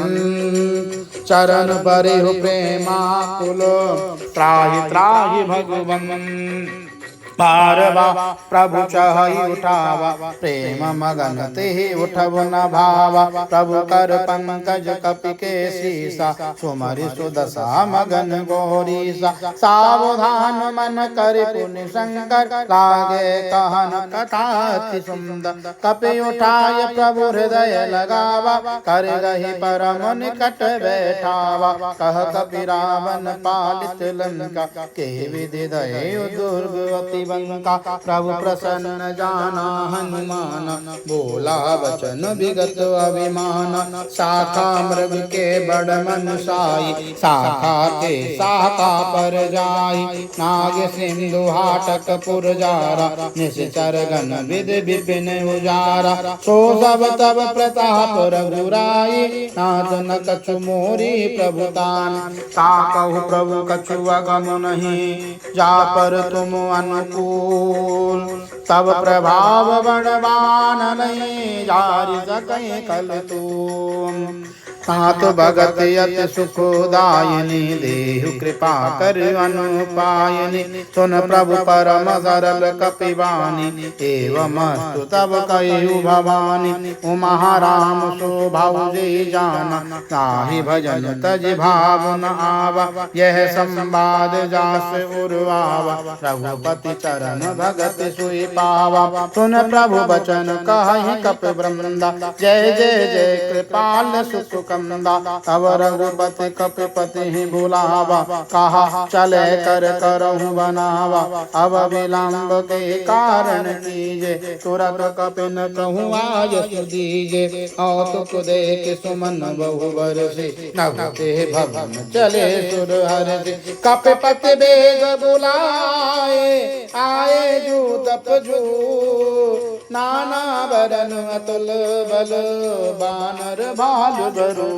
चरण बरिहु प्रेमाकुल त्राहि त्राहि भगवन। पारवा प्रभु चहई उठावा प्रेम मगन तेहि उठब न भावा। प्रभु कर पंकज कपि के सीसा सुमरि सुदशा मगन गौरीसा। सावधान मन कर पुनि शंकर लागे कहन कथा अति सुंदर। कपि उठाय प्रभु हृदय लगावा कर गहि परम निकट बैठावा। कह कपि रावण पालित लंका के विधि दये दुर्ग अति बंका। प्रभु प्रसन्न जाना हनुमान बोला वचन विगत अभिमान। शाखा मृग के बड़ मन साई शाखा के शाखा पर जाई। नाग सिंधु हाटक पुरजारा निश्चर गण विधि विपिन उजारा। सो सब तब प्रताप रघुराई नाथ न कछु मोरी प्रभुतान। ताकहु प्रभु कछु अगम नहीं जा पर तुम अनुकूल। तब प्रभाव बड़वान नहीं जारि सकहि कल तुम। सात भगत यति सुखदायिनी देहु कृपा कर अनुपायिनी। सुन प्रभु परम सरल कपिवानी एवमस्तु तब कयु भवानी। उमा राम स्वभाव जे जाना ताहि भजन तज भाव न आवा। यह संवाद जास उर्वावा रघुपति चरण भगत सुई पावा। सुन प्रभु बचन कहहि कपि वृंदा जय जय जय कृपाल सुख कंदा। तब रघुपति कपिपति ही बुलावा, कहा चले कर करहु बनावा। अब विलंब के कारण कीजे, तुरत कपिन कहूँ आज सुदीजे। औतुक देख सुमन बहु बरसे, नभते भवन चले सुर हर्षि। कपिपति बेग बुलाए, आए जू तप जू। नाना बरन अतुल बल, बानर भालु बरू।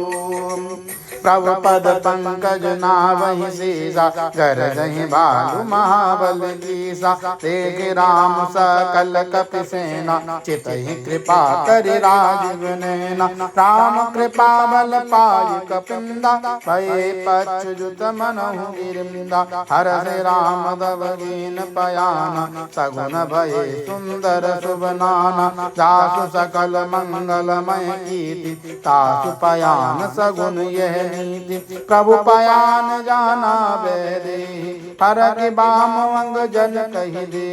प्रभु पद पंकज नावहि सीसा, गरजहि भालु महाबल कीसा। देख राम सकल कपि सेना, चितहि कृपा करि राजीव नैना। राम कृपा बल पाई कपिंदा, भये पच्युत मनहु गिरिंदा। हरषि राम दव दीन पयाना, सगुन भये सुंदर शुभ नाना। जासु सकल मंगलमय कीर्ति, तासु पयान सगुन यह नीति। प्रभु पयान जाना बेदे, फरक बाम अंग जन कहि दे।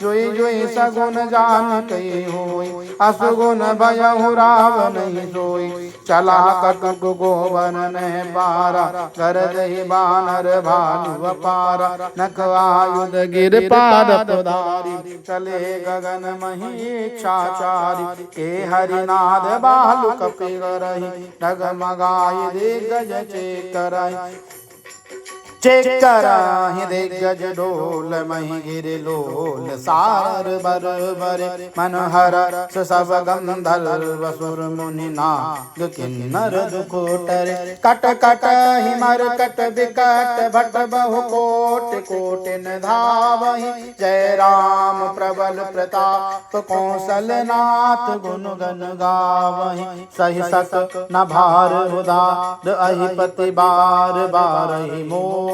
जोई जोई सगुन जान कहि होई, असुगुन भयहु रावण नहीं सोई। चला कटुक गोवन नह पारा, गरजहि बानर भालु अपारा। नख आयुध गिर पाद पधारी, चले गगन मही इच्छाचारी। के हरिनाद बालु कपि करहि, डगमगाई दिग्गज चेकरहि। चेकराहि दिग्गज ढोल, मही गिर लोल सार बर बर। मनोहर सब गंधर्व सुर मुनि नाग, किन्नर दुखोटर। कट कट हिमर कट विकट, भट बहु कोटि कोटि न धावहि। जय राम प्रबल प्रताप, कौशलनाथ गुण गण गावहि। सहि सत न भार उदार, अहिपति बार बारहि मोहि।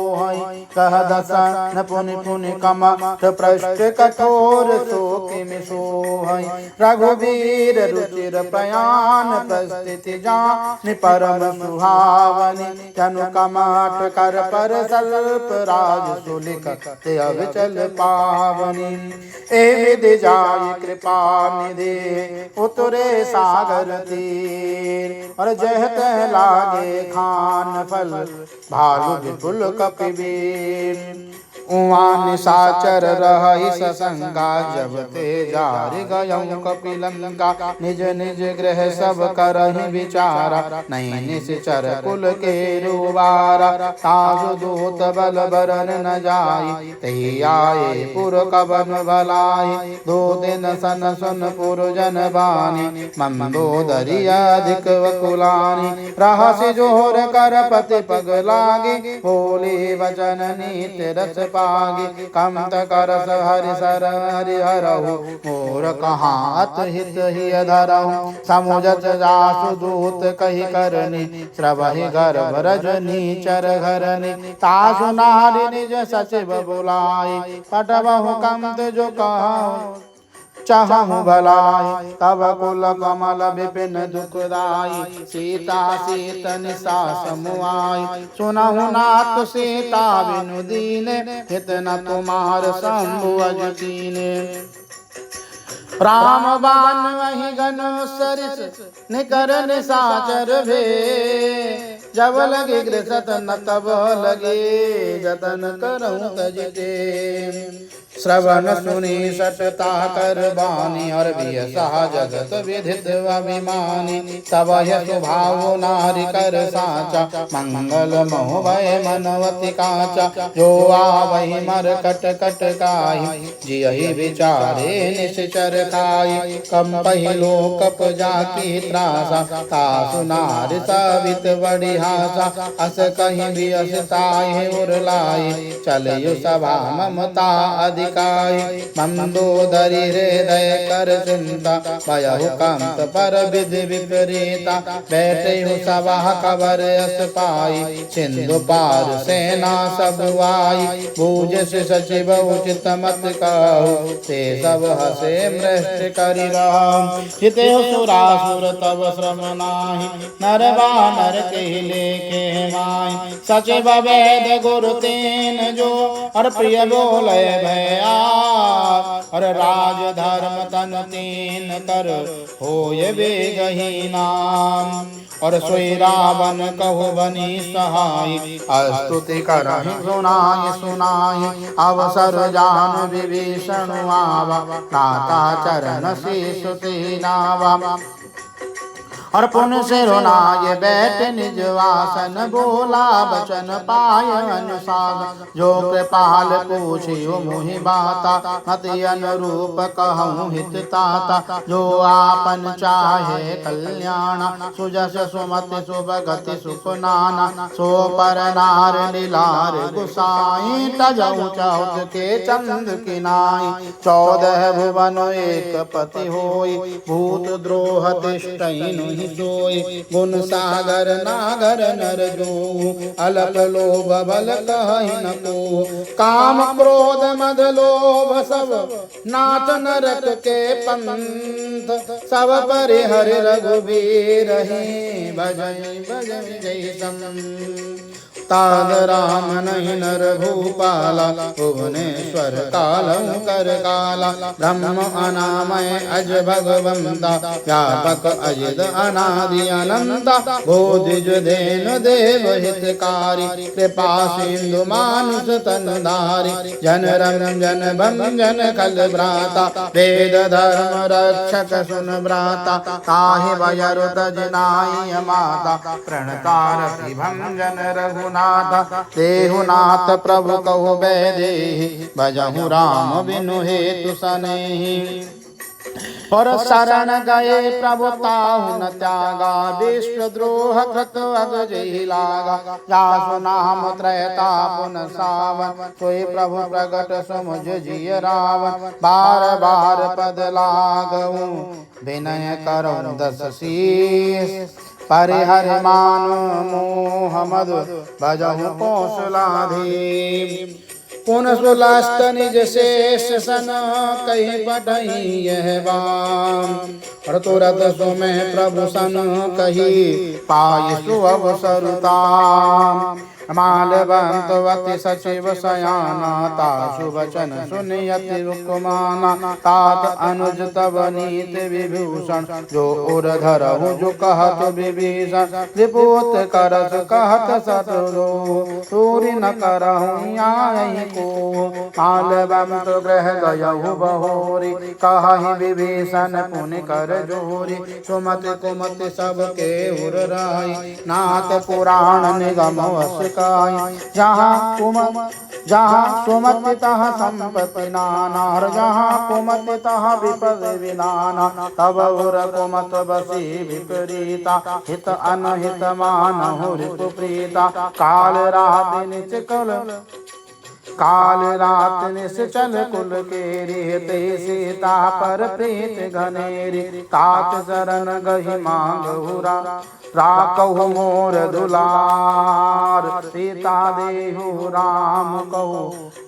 कह दसन पुनि पुनि कमा, पृष्ठ कठोर शोकिमि सोहै। रघुवीर रुचिर प्रयाण, प्रस्थिति जानि परम सुहावनि। तनु कमाट कर पर सल्प, राज सुलिखत अविचल पावनि। ए विधि जाय कृपा निधि, उतरे सागर तीर। और जह तह लागे खान फल, भालु विपुल कपिवीर। उहाँ निशाचर रहहि ससंगा, जब ते जारि गयौ कपिलंका। निज निज गृह सब करहि विचारा, नहीं निश्चर कुल के रुवारा। तासु दूत बल बरन न जाई, तहि आए पुर कवन भलाई। दो दिन सन सुन पुर जन बानी, मंदोदरी अधिक वकुलानी। रहसि जोर कर पति पग लागे, बोले वचन नीत रस पागे। कमत करस हरि सर हरि हरहु, मोर कहात हित ही धरहु। समुझत जासु दूत कहि करनि, श्रवहि गर्भ रजनी चर घरनि। तासु नारी निज सचिव बुलाई, पटबहु कमत जो कहु चाहूं भलाई। तब कुल कमल विपिन दुखदाई, सीता सीत निशा समुआई। सुनहु नाथ सीता बिनु दीने, हित न तुम्हार शंभु अज कीने। राम बाण वही घन सरिस, निकर निशाचर भे। जब लगे गृसत न तब लगे, जतन करऊं तजिते। श्रवण सुनी सटता कर बानी, और बियसा जगत विदित अभिमानी। तब यह स्वभाव नारी कर साचा, मंगल मोह भय मनवती काचा। जो आवहि मर कट कट काहि, जियहि विचारे निश्चर खाई। कंपहि लोकप जाकी त्रासा, तासु नारी सवित बड़ी हासा। अस कहीं भी असताहि उरलाई, चलयु सभा ममता अधिकाई। मंदोदरी हृदय कर चिंता, भयहु कंत पर विधि विपरीता। बैठे सभा कबर अस पाई, सिंधु पार सेना सब आई। बूझ सचिव उचित मत कहु, ते सब हसे मृष्ट करि राम। हिते सुरासुर तब श्रम नाहि, नर बानर कहि लेके माहि। सचिव वेद गुरु तेन जो, और प्रिय बोले भय और राज धर्म तन तीन कर होय वेगहीना। और सोई रावण कहु बनी सहाय स्तुति करहि सुनाय सुनाय। अवसर जान विभीषण आवा नाता चरण शीश नावा। और पुन सिरुनाय बैठ निज वासन बोला बचन पाय अनुसार। जो कृपाल पूछियो मोहि बाता मति अनुरूप कहूँ हित ताता। जो आपन चाहे कल्याण सुजस सुमति सुभगति सुख नाना। सो पर नार लीलार गुसाई तजऊ चौथ के चंद किनाई। 14 भुवन एक पति होई भूत द्रोह तिष्ठिन सोई। गुण सागर नागर नर जो अलप लोभ बल कहि न को। काम क्रोध मद लोभ सब नाथ नरक के पंथ। सब परिहर रघुबीर ही भजई भजई जय सम। ताद राम नहीं नर भूपाला भुवनेश्वर कालऊ कर काला। ब्रह्म अनामय अज भगवंता व्यापक अजित अनादि अनंता। बोधिज धेनु देव हितकारी कृपा सिंधु मानुष तनधारी। जन रंजन भंजन खल भ्राता वेद धर्म रक्षक सुन भ्राता। ताहि भयरु तजनाई माता प्रणतारति भंजन रघुनाथ। देहुनाथ प्रभु कहु बैदेहि भजहु राम बिनु हेतु सनेहि। और शरण गए प्रभु ताहु न त्यागा। विश्व द्रोह कृत अगजहि लागा। जासु नाम त्रयतापुन सावन सोई प्रभु प्रगट समुझ जिय रावण। बार बार पद लागऊ विनय करौ दस शीस। परिहर मान मोह मद भजहु कौशलाधीन। पुन सुलस्त निज शेष सन कही पठही यह बाम। और तुरत सुमें प्रभु सन कही पाय सुअवसरुताम। मालवंतवती सचिव सयाना तासु वचन सुनियति रुक्माना। तात अनुज तब नीति विभूषण जो उर धरहु जो कहत विभीषण। रिपुत करस कहत सतरो सूरि न करहु आयहि को। मालवंत ग्रह गयहु बहोरी कहहि विभीषण पुनि कर जोरी। सुमति कुमति सबके उर राई नाथ पुराण निगम वस जहाँ सुमति तहाँ संपत्ति नाना। जहाँ कुमति तहाँ विपद विनाना। तब उर कुमत बसी विपरीता हित अनहित मानहु ऋतु प्रीता। काल रात निश्चल कुल केरी ते सीता पर प्रीत घनेरी। तात शरण गहि मांगहुरा राकहु मोर दुलार। सीता देहु राम कहु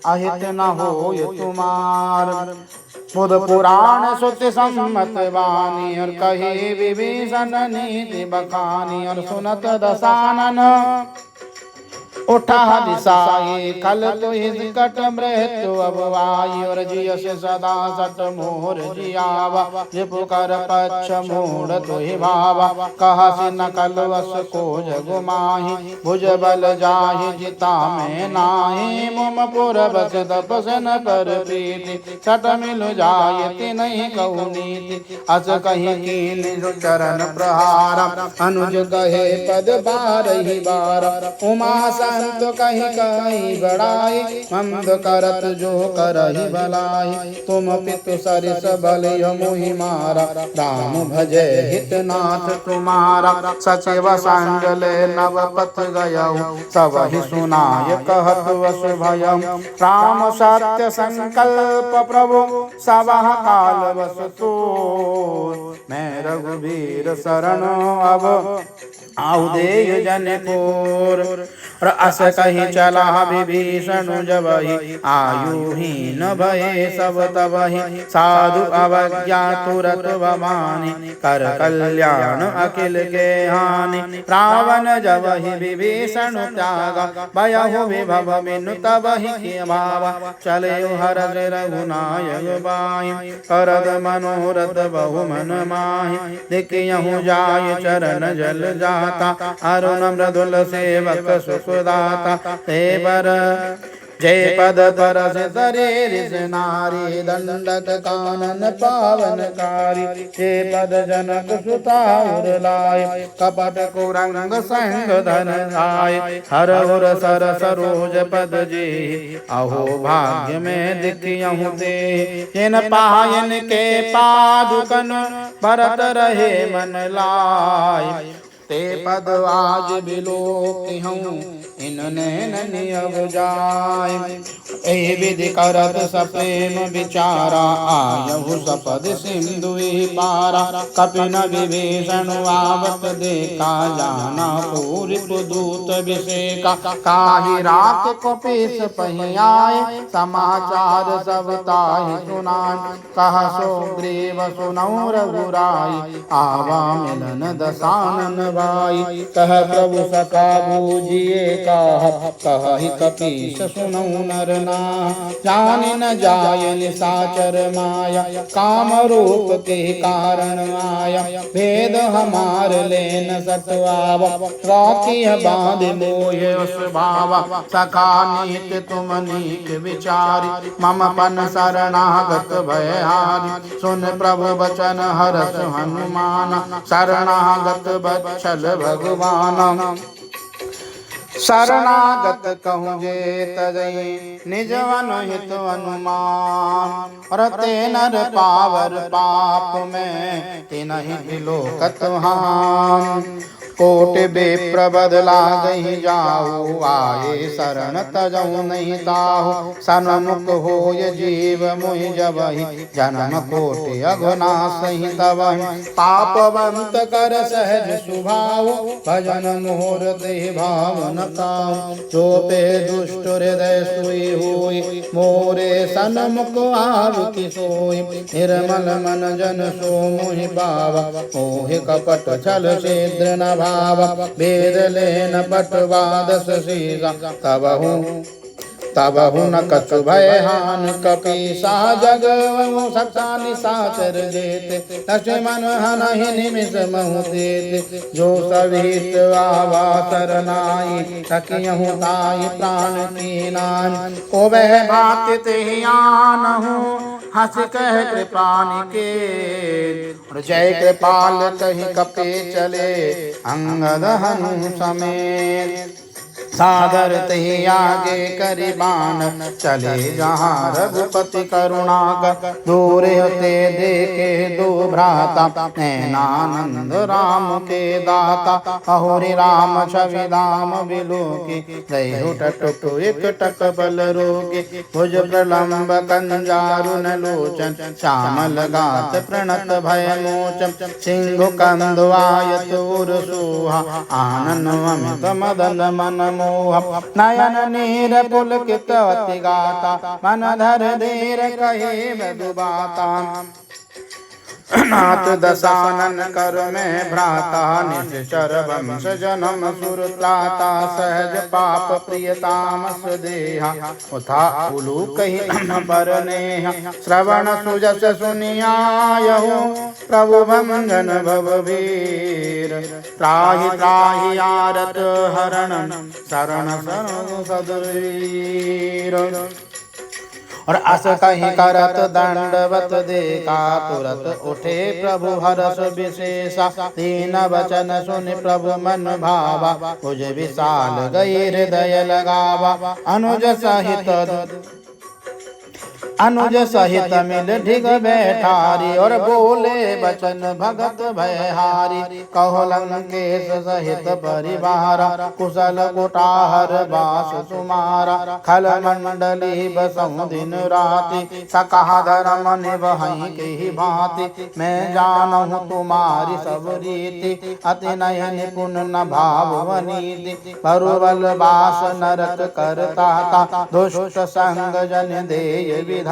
अहित न होय तुमार। बुध पुराण सुति सम्मत वाणी और कही विभीषण नीति बखानी। और सुनत दसानन उठा दिसाई खल तुहि कट मृत्यु अबवाई। और जियस सदा सट मोर जियावा रिपु कर पक्ष मूढ़ तुहि भावा। कहसि न कल वस को जगु माहि भुज बल जाहि जिता में नाही। मुम पुर बस तपसन कर प्रीति सट मिलु जायति नहीं कहु नीति। अस कहि कीन चरण प्रहार अनुज कहे पद बारहि बार। उमा संत कहीं कहीं बड़ाई मंद करत जो करहि भलाई। तुम पितु सरिस बल मोहि मारा राम भजे हितनाथ तुम्हारा। सचिव संग ले नव पथ गयऊ सबहि सुनाय कहत वस भयम। राम सत्य संकल्प प्रभु सबह काल वस तो। मैं रघुबीर शरण अब आहुदेय जनकोर। और अस कहीं चला विभीषण जबहि आयु हीन भये सब तबहि साधु अवज्ञा तुरत बमानि कर कल्याण अखिल के हानि। रावण जबहि विभीषण त्यागा भयहु विभव बिनु तबहि किय भावा चले हरष रघुनायक बाहि करद मनोरथ बहु मन माहि। देखियहु जाय चरण जल जाता अरुण मृदुल सेवक सुखदाता ते पर जय पद परस शरीर नारी दंडक कानन पावनकारी। हे पद जनक सुता उर कपट कुरंग संग धन आय हर उर सर सरोज पद जी अहो भाग्य में दिखियहु ते। जिन पायन के पादुकन भरत रहे मन लाय ते पद आज बिलोकिहूँ इन नैन नियव जाय। एहि विधि करत सप्रेम विचारा आयहु सपद सिंधु पारा। कपिन विभीषण आवत देखा जाना पूरी दूत विषेका। काही रात कपीस पहि आए समाचार सब ताहि सुनाय। कह सो ग्रीव सुनौ रघुराई आवा मिलन दसानन भाई। कह प्रभु सखा बूझिए कहि कपीस सुनौ नर नाहि। जानि न जाय निशाचर माया काम रूप के कारण आया। भेद हमार लेन सतवावा राखिय बांध मोय स्वभावा। सखा नीत तुम नीक विचारी मम पन शरणागत भयहारी। सुन प्रभु बचन हरष हनुमान शरणागत बत्सल भगवान। शरणागत कहूँ जे तजई निज अनुहित अनुमान। और ते नर पावर पाप में तिनहि बिलोकत हान। कोटि विप्र बदला गही जाऊ आए शरण तजऊ नहीं ताहु। सन्मुख होय जीव मुहि जबहि जन्म कोटि अघनासहि तबहि। पापवंत कर सहज स्वभाव भजन मोर देह भावन काहु। जो पे दुष्ट हृदय सुई हुई मोरे सन्मुख आवति सोई। निर्मल मन जन सो मोहि पावा मोहि कपट छल छिद्र न भावा। वेद लेन पटवादस सीसा तबहु न कछु भय हान। कपीसा जगवहु सता निशाचर जेते लक्ष्मण हनहि निमिष महु देते। जो सवित आवा सरनाई सखियहु ताई प्राण कीनान। ओ वह भाति तेहि आनहु हंस कह कृपानि के। जय कृपाल कहि कपे चले अंगद हनु समेत। सादर तहि आगे करिबान चले जहाँ रघुपति करुणाकर। दूर होते देखे दो भ्राता नैनानंद राम के दाता। अहोरि राम छवि धाम बिलोकी रही टटुक एक टक बल रोगी। भुज प्रलम्ब कंजारुन लोचन श्यामल गात प्रणत भय मोचन। सिंधु कंदवायत उर सोहा आनन अमित मदन मन नयन नीर पुलकित अति गाता मन धर धीर कहे मधु बाता। नाथ दशानन कर में भ्राता निश्चर वंश जन्म सुरत्राता। सहज पाप प्रियतामस देहा उथा उलू कही पर नेहा। श्रवण सुजस सुनियायहु प्रभु भंजन भववीर। त्राहि त्राहि आरत हरण शरण शरण सदवीर। और अस कहीं करत दंडवत देखा तुरत उठे प्रभु हरष विशेषा। तीन वचन सुन प्रभु मन भावा भुज विशाल गई हृदय लगावा। अनुज सहित अनुज सहित मिल ढिग बैठारी और बोले बचन भगत भयहारी। कहो लंकेश सहित परिवार कुशल कुटाहर बास तुम्हारा। खल मंडली बसऊं दिन राति सकहा धर्म निभहि के भांति। मैं जानहु तुम्हारी सब रीति अति नयन निपुण न भावनीति। बरुबल बास नरक करता था दुष्ट संग जन देय विधाता।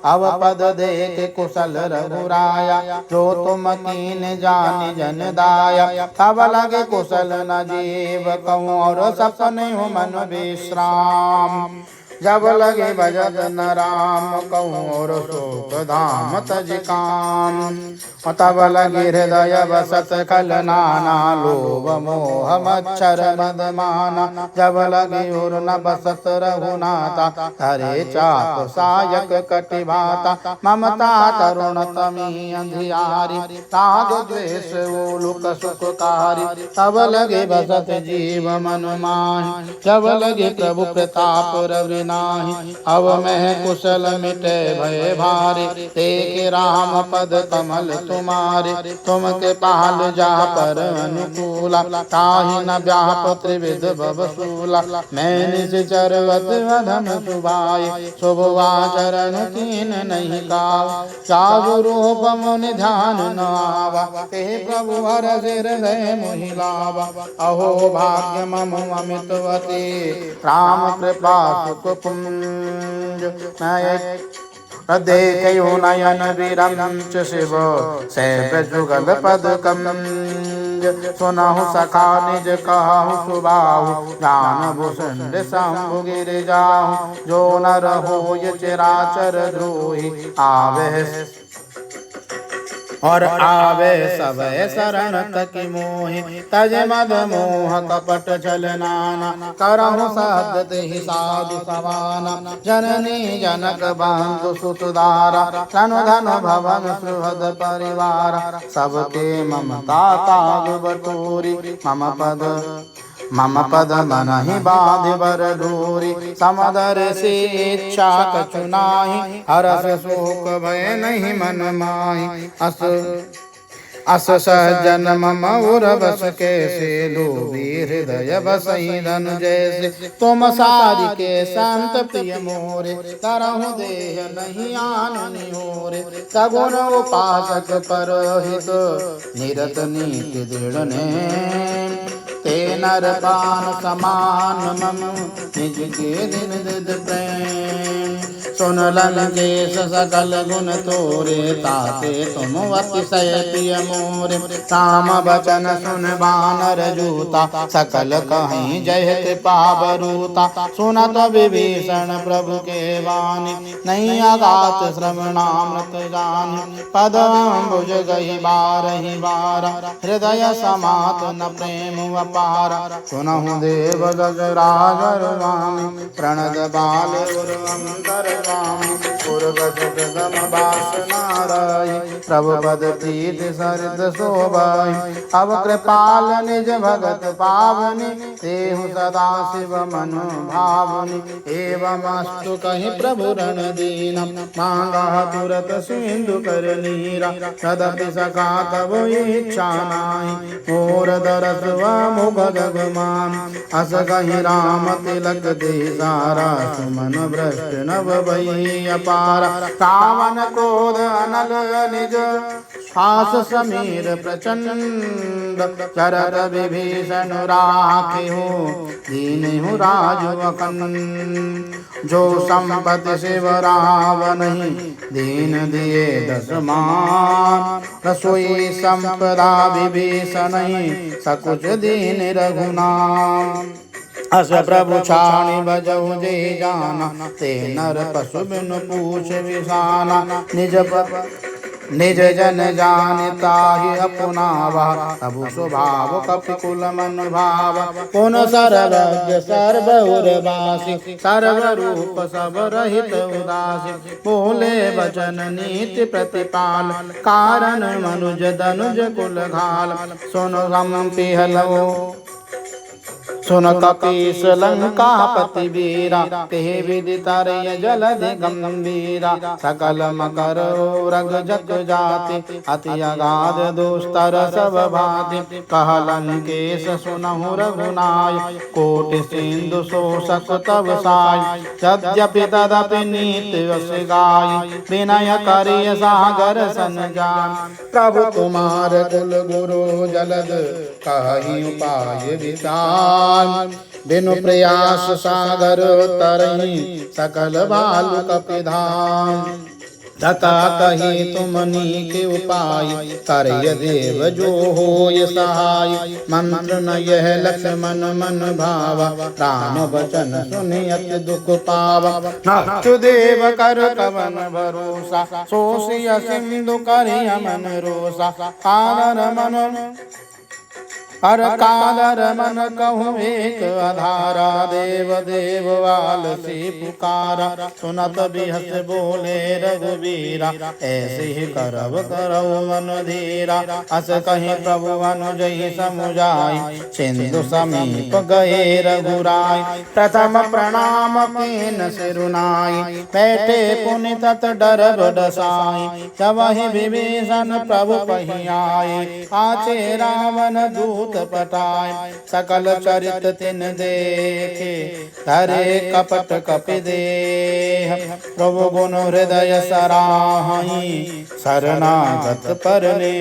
अब पद देख कुशल रघुराया जो तुम कीन जान जन दाया। तब लगे कुशल न जीव कहूँ और सपने हो मन विश्राम। जब लगे भजत न राम कहूँ और शोक धाम तज काम। तब लगे हृदय बसत खल नाना लोभ मोह मच्छर मद माना। जब लगे और न बसत रघुनाथा हरे चाप सायक कटिभाता। ममता तरुण तमी अंधियारी ताग द्वेष ओलुक सुखकारी। तब लगे बसत जीव मन माहि जब लगे प्रभु प्रताप रवि नाही। अब मैं कुशल मिटे भय भारी देख राम पद कमल तुम्हारे। तुम के पाल जा पर अनुकूला ताहि न व्याप त्रिविध बबसूला। मैं निश्चर वत अधम सुभाए शुभ आचरण कीन नहीं काव। साधु रूप मुनि ध्यान न आवा ते प्रभु हर हृदय मोहि लावा। अहो भाग्य मम अमितवती राम कृपा सुख पुंज। देखयो नयन विरंच शिव सैब जुगल पद कंज। सुनहु सखा निज कहु सुबाहु ज्ञान भूषण शंभु गिर जाहु। जो नर होय चराचर द्रोही आवे और आवे सब शरण तक मोहि। तज मद मोह कपट छल नाना करहु सद्यत ही साधु सवाना। जननी जनक बंधु सुतदारा तनु धन भवन सुहृद परिवार। सबके ममता ताग बटोरी मम पद मनहि बाध बर डोरी। समदर से इच्छा कछु नाही हरस शोक भय नहीं मन माहि। अस सहजन मम उर बस कैसे लोभी हृदय बसई धन जैसे। तुम सारि के संत प्रिय मोरे करहु देह नहीं आन निहोरे। सगुन उपासक परहित निरत नीति दृढ़ ने। ते नर पान समान मम निज के दिन दिद प्रेम। सुन लंकेश सकल गुण तोरे ताते तुम अतिशय प्रिय मोरे। राम बचन सुन बानर जूता सकल कहीं जय कृपा बरूता। सुनत विभीषण प्रभु के वाणी नहीं अगात श्रवणामृत जानि। पद अम्बुज गई बारहि बार हृदय समात न प्रेम अपार। सुनहु देव गजराज स्वामी प्रणद बाल अंतर प्रभु पद प्रीत सरित शोभाई। अब कृपाल निज भगत पावनी तेहु सदा शिव मनु भावनी। एवं अस्तु कहि प्रभु रण दीना मांगा तुरत सिंधु कर नीरा। तदपि सखा तब इच्छा नाही मोर दरस मुख जगमान। अस कहि राम तिलक दे सारा सुमन भ्रष्ट नव भई अपारा। रावण क्रोध अनल निज श्वास समीर प्रचंड। चरत विभीषण राखेहु दीनहु राजु अखंड। जो संपत्ति शिव रावण ही दीन दिए दस मान। रसोई संपदा विभीषण सकुच दीन रघुनाम। अस प्रभु छाणी बजहु जे जाना ते नर पशु बिनु पूछ विषाना। निज जन जानिता ही अपनावा तबु स्वभाव कपिकुल मन भावा। पुन सर्वज्ञ सर्वउर्वासी सर्वरूप सब रहित उदासी। बोले वचन नीति प्रतिपाल कारण मनुज दनुज कुल घाल। सुन हम पिहलो सुन कपीस लंकापति वीरा तेहि विधि तरय जलधि गंभीरा सकल मकर रग जग जाति अति अगाध दुस्तर सब भांति कह लंकेश सुनहु रघुनाय कोटि सिंधु शोषक तब साय यद्यपि तदपि नीति यश गाय विनय करिय सागर सन जान प्रभु तुम्हार कुल गुरु जलद कहि उपाय विचार बिनु प्रयास सागर तरहि सकल बालु कपिधाम तथा कही तुमनी के उपाय करय देव जो होय सहाय मंत्र न यह लक्ष्मण मन भावा राम वचन सुनियत दुख पावा नक्षुदेव कर कवन भरोसा सोसिय सिंधु करिय मन रोसा कानन मन हर कादर मन कहूँ एक आधारा देव देव वाल से पुकारा सुनत बिहस बोले रघुवीरा ऐसे ही करब करव मन धीरा अस कहीं प्रभु अनुजय समुझाई सिंधु समीप गए रघुराय प्रथम प्रणाम कीन सिरुनाई बैठे पुनि तत डर बडसाई तवहि विभीषण प्रभु पहियाए आचे रावण दूत पटाय सकल चरित तिन देखे धरे कपट कपि देह प्रभु गुण हृदय सराहि शरणागत परने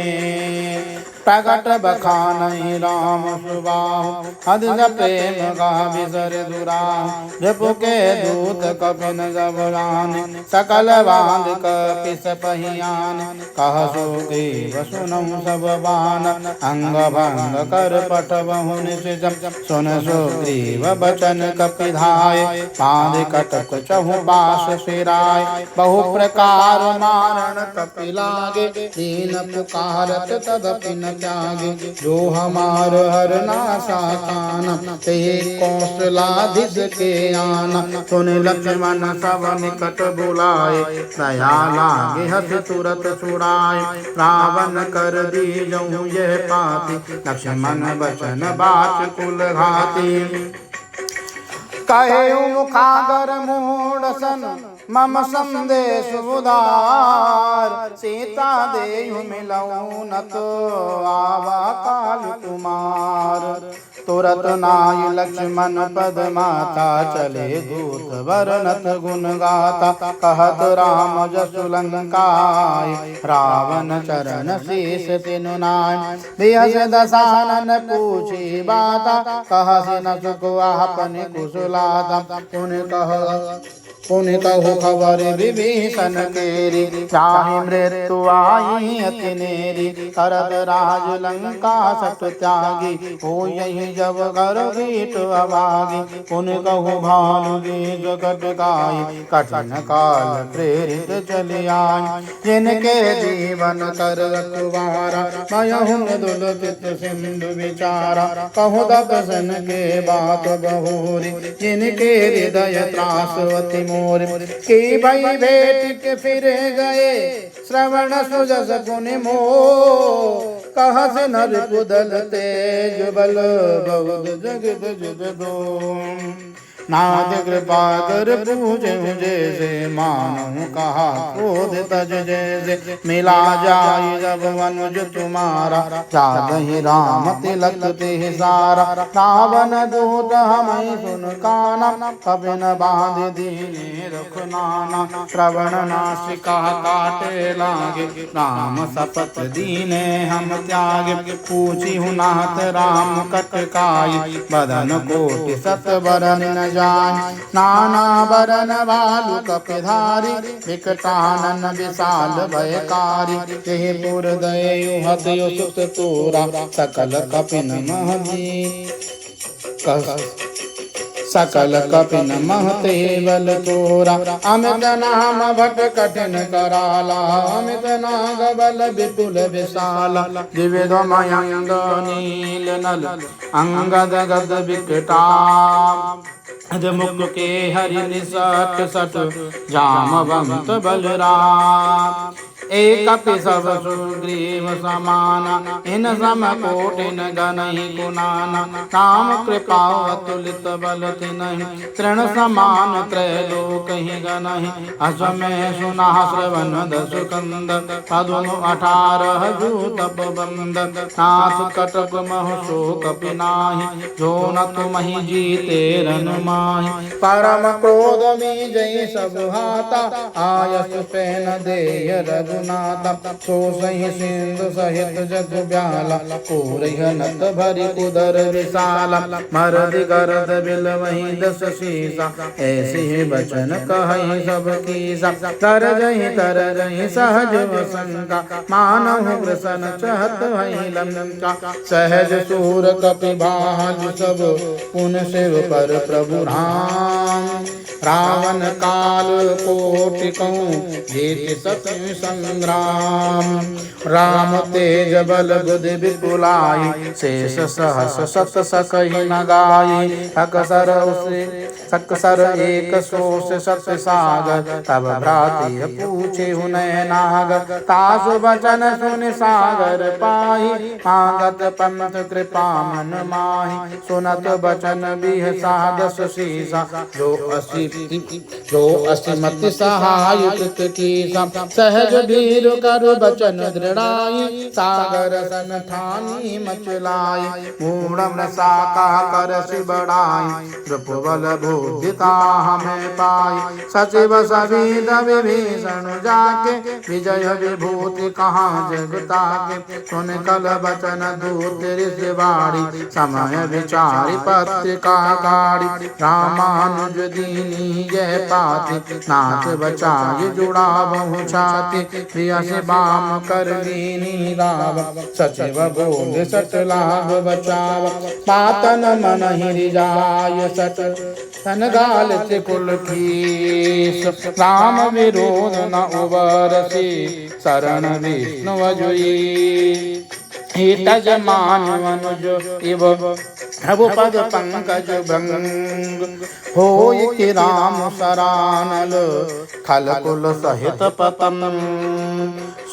प्रगट बखानहि राम सुबाहु अधिक प्रेम गा बिसर दुराहु रिपु के दूत कपिन जबरान सकल बांध कपिस पहियान कह सुग्रीव सुनहु सब बान अंग भंग कर पठबहु निशिचम सुन सुग्रीव बचन कपिधाय बांध कटक चहु बास सिराय बहु प्रकार मारण कपि लागे दीन पुकारत तदपि न त्यागे जो हमार हर नासा कान ते कौशलाधीश के आना सुन लक्ष्मण सब निकट बुलाए दया लागे हस तुरत छुड़ाए रावण कर दी जऊँ यह पाती लक्ष्मण बचन बाच कुल घाती कहे मुखागर मूढ़ सन मम संदेश उदार सीता देहु मिलऊँ न तो आवा काल कुमार तुरत नाय लक्ष्मण पद माता चले दूत वर्णत गुण गाता कहत राम जसु लंकाय रावण चरण शीस तिनु नाय बिहस दसानन पूछी बाता कहसि न सुख आपने कुशलाता पुनि कहु खबर विभीषण केरी चाहि मृत्यु आई अति नेरी करत राज लंका सत त्यागी हो यही जब कर वीट अभागी पुनि कहु भानु बीज कटकाई कठिन काल प्रेरित चली आई जिनके जीवन कर रखवारा मयहु मृदुल चित सिंधु विचारा कहु दर्शन के बात बहुरी जिनके हृदय त्रास अति के भाई भेट के फिर गए श्रवण सुजस पुनि मोह कहस नर कुदल तेज बल बहुत जगत जुग दो नाथ कृपा कर पूजे जैसे मानू कहा क्रोध तज जैसे मिला जाय जब मनुज तुम्हारा जादहि राम तिलक ते सारा रावण दूत हमें सुन काना कभी न बांध दीने रखनाना श्रवण नासिका काटे लागे राम सपत दीने हम त्यागे पूछी हूँ नाथ राम कटकाई बदन कोटि सत बरन न नाना बरन बालु कपिधारी विकटानन विशाल भयकारी तेहि पुर दयु हतयु सुत तोरा सकल कपिन महदी सकल कपिन महते बल तोरा अमित नाम भट कठिन कराला अमित नाग बल विपुल विशाला दिव्य मयंग नील नल अंगद गद विकटा मुख के हरि निसट सट जामवंत बलराम एकपि सब सुग्रीव समाना, इन सम कोटिन गनहि कुनाना। राम कृपा अतुलित बल तिनहि, तृण समान त्रैलोकहि गनहि। असमय सुना श्रवण दसु कंद, पदुनु 18 जू तप बंद। नाथ कटक महु शोक पिनाहि, जो न तुमहि जीते रन माहि। परम क्रोध में जय सब हाता, आयस पैन देय रघुनाथा। सो सही सिंधु सहित जग ब्याला, कोरिह नत भरि कुदर विशाला। मरद गरद बिल वही 10 शीसा, ऐसे ही बचन कहि सब कीसा। तर जहि सहज वसंका, मानहु प्रसन चहत भई लंका। सहज सूर कपि भाज सब, पुन शिव पर प्रभु राम। रावण काल कोटि कहूँ, जेति सति संग्राम। राम तेज बल बुद्धि विपुलाई, शेष सहस सत सकहि न गाई। सकसर एक सोस सत सागर, तब भ्राति पूछे हुनय नागर। तासु बचन सुन सागर पाहि, मांगत पंथ कृपा मन माहि। सुनत बचन बिहसा 10 शीसा, जो असिमति सहाय कृत कीसा। सहज भीर कर बचन दृढ़ाई, सागर सन ठानी मचलाई। मूढ़ मृषा का करस बढ़ाई, नृपबल बुद्धिता हमें पाई। सचिव सविद विभीषण जाके, विजय विभूति कहाँ जगता के। सुन कल बचन दूत ऋषि बाड़ी, समय विचारि पत्रिका गाड़ी। रामानुज दीनी जय पाति, नाथ बचाई जुड़ा बहु छाति। प्रिय से बाम कर लीनी राव, सचिव बोल सच लाभ बचाव। पातन मन हिरिजाय सच, तन गाल त्रिकुल कीस। राम विरोध न उबरसी, शरण विष्णु अजुई। हितज मान मनुज इव, रघुपद पंकज भंग। होय कि राम सरानल, खल कुल सहित पतन।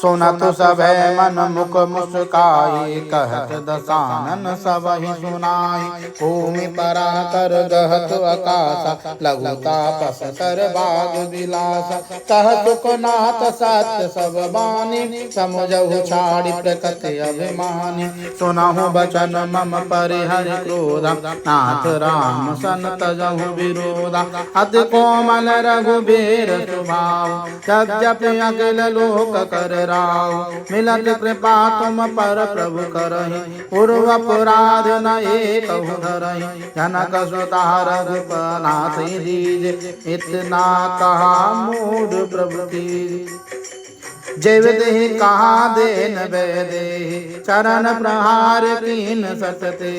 सुनत सभै मन मुख मुस्काई, कहत दसानन सबहि सुनाई। भूमि परा कर गहत आकाशा, लघु तापस कर बाग विलासा। कह सुखनाथ सत्य सब बानी, समुझहु छाड़ी प्रकृति अभिमानी। सुनहु बचन मम परिहरि क्रोधा, नाथ राम सन तजहु विरोधा। अति कोमल रघुबीर स्वभाव, यद्यपि अखिल लोक कर राव। मिलत कृपा तुम पर प्रभु करहि, पूर्व अपराध न एकहु धरहि। जनक सुता रघुपनाथ दीजे, इतना कहा मूढ़ प्रभु कीजे। जैव देहि कहा देन वैदेहि, चरण प्रहार कीन सतते।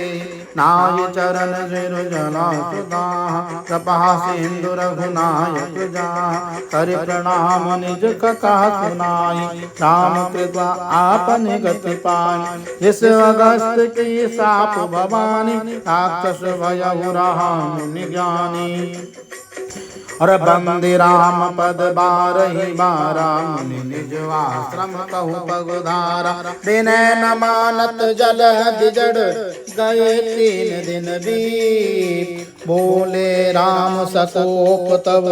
नाय चरण सिर जना सुदाह, कृपा सिंधु रघुनायक जाह। कर प्रणाम निज कथा सुनाई, राम कृपा आपन गति पाई। जिस अगस्त की साप भवानी, राक्षस भयउ रहा मुनि ज्ञानी। और बंदी राम पद बारहि बारा, मुनि निज आश्रम कहु पगुधारा। विनय न मानत जल जड़, गए 3 दिन बीत। बोले राम सकोप तब,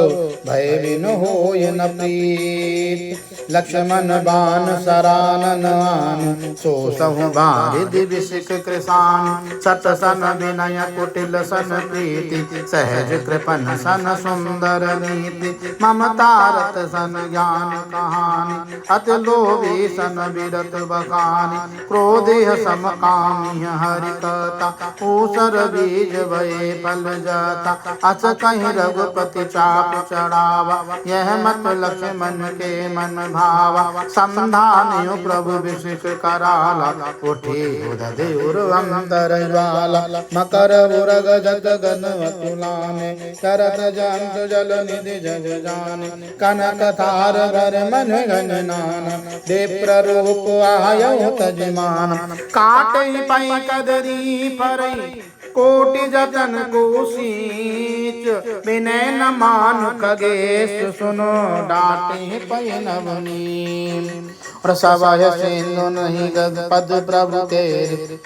भय बिन होय न प्रीत। लक्ष्मण बाण सरानन आन, सो सहु बारिधि विशिख कृसान। सत सन विनय कुटिल सन प्रीति, सहज कृपन सन सुंदर नीति। ममता रत सन ज्ञान कहानी, अति लोभी सन विरत बखानी। क्रोधि सम कामी हरि कथा, ऊसर बीज भये फल जाता। अस कहीं रघुपति चाप चढ़ावा, यह मत लक्ष्मण के मन भावा। संधानियो प्रभु विशिख कराला, उठे उदय अंतर ज्वाला। मकर उरग जग गन अतुलाने, करत जंत जल निधि जग जाने। कनक थार घर मन घन नाना, विप्र रूप आयो तजमान। काटहि पै कदरी फरई, कोटि जतन को सींच, विनय न मानु खगेश, सुनो डांटे पै नवनीत। और सब है सिंधु नहीं गद पद प्रभु तेरे,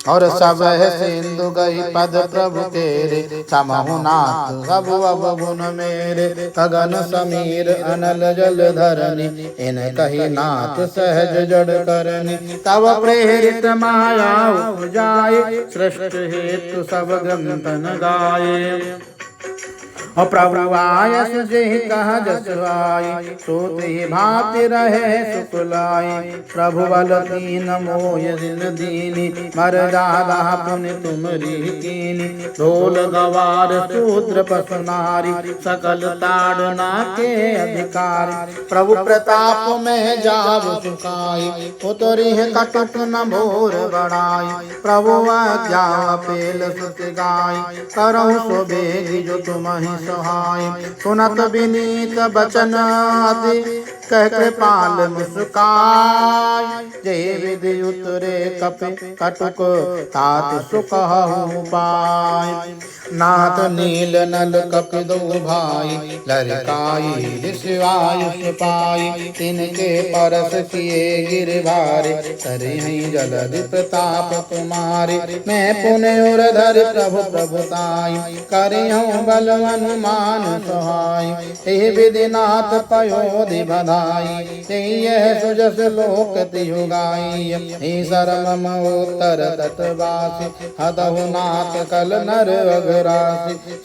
और सब है सिंधु गई पद प्रभु तेरे। समहु नाथ सब अवगुण मेरे, गगन समीर अनल जल धरनी, इन कही नाथ सहज जड़ करनी। तब प्रेरित माया उपजाए, सृष्टि हेतु सब ग्रंथन गाये। और प्रभु आयस जे कहा जस आई, सोते भाति रहे सुकुलाई। प्रभु बल दीन मोय दिन दीनी, मर जादा पुनि तुमरी कीनी। ढोल गवार शूद्र पशु नारी, सकल ताड़ना के अधिकारी। प्रभु प्रताप में जाव सुखाई, उतरी कटक न मोर बढ़ाई। प्रभु आज्ञा पेल सुत गाय, करहु सो बेगी जो तुमहि सहाय। सुनत विनीत बचन अति, कह कृपाल मुस्काय। जय विधि उतरे कपि कटुक, तात सुकहु पाय। नाथ नील नल कपि दो भाई, लरिकाई शिवायुष पाई। तिनके परस किए गिरवारे, करहि जलधि प्रताप तुम्हारे। मैं पुण्य उर धरि प्रभु प्रभुताई, करिहूँ बल हनुमान सहाय। हे विधिनाथ पयोधि बधाई, यह सुजस लोक तिहु गाई। हे शरण उत्तर तत्वासी, हतहु नाथ कल नर अघरासी।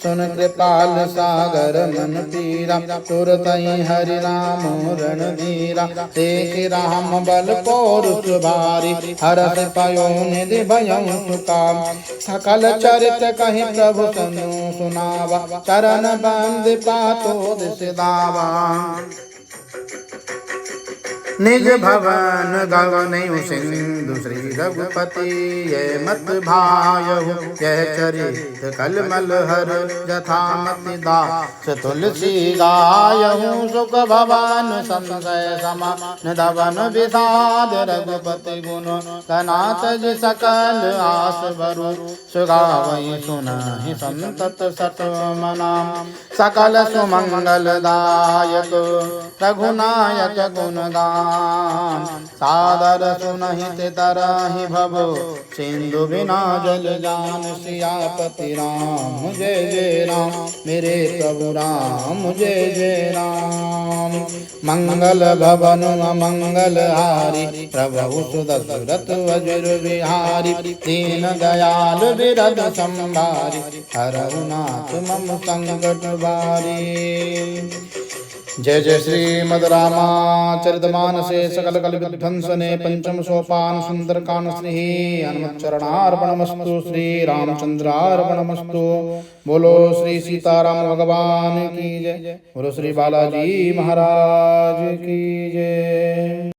सुन कृपाल सागर मन पीरा, तुरतहि हरि नाम रणधीरा। देख राम बल पौरुष भारी, हरष पयोनिधि भयउ सुकाम। सकल चरित कहि प्रभु तनु सुनावा, चरण बंद पातो दिस दावा। निज भवन गगनयु सिंधु, श्री रघुपति ये मत भायहु। यह चरित कलमल हर, जथा मति दास तुलसी गायहु। सुख भवन संशय समान, धवन विषाद रघुपति गुण। कनाथ जी सकल आस भरु, सुगावई सुनहि संतत सत मना। सकल सुमंगल दायक, रघुनायक गुण गान। सादर सुनहि तरहि भव, सिंधु बिना जल जान। सियापति राम जय जय राम, मेरे प्रभु राम जय जय राम। मंगल भवन मंगल हारी, प्रभु सुदशरथ अजुर बिहारी। दीन दयाल बिरद संभारी, हरहु नाथ मम संकट बारी। जय जय श्रीमद् रामाचरितमानसे सकल कल विध्वंसने, पंचम सोपान सुंदरकांड। श्री हनुमच्चरणार्पणमस्तु, श्री रामचंद्रार्पणमस्तु। बोलो श्री सीताराम भगवान की जय, बोलो श्री बालाजी महाराज की जय।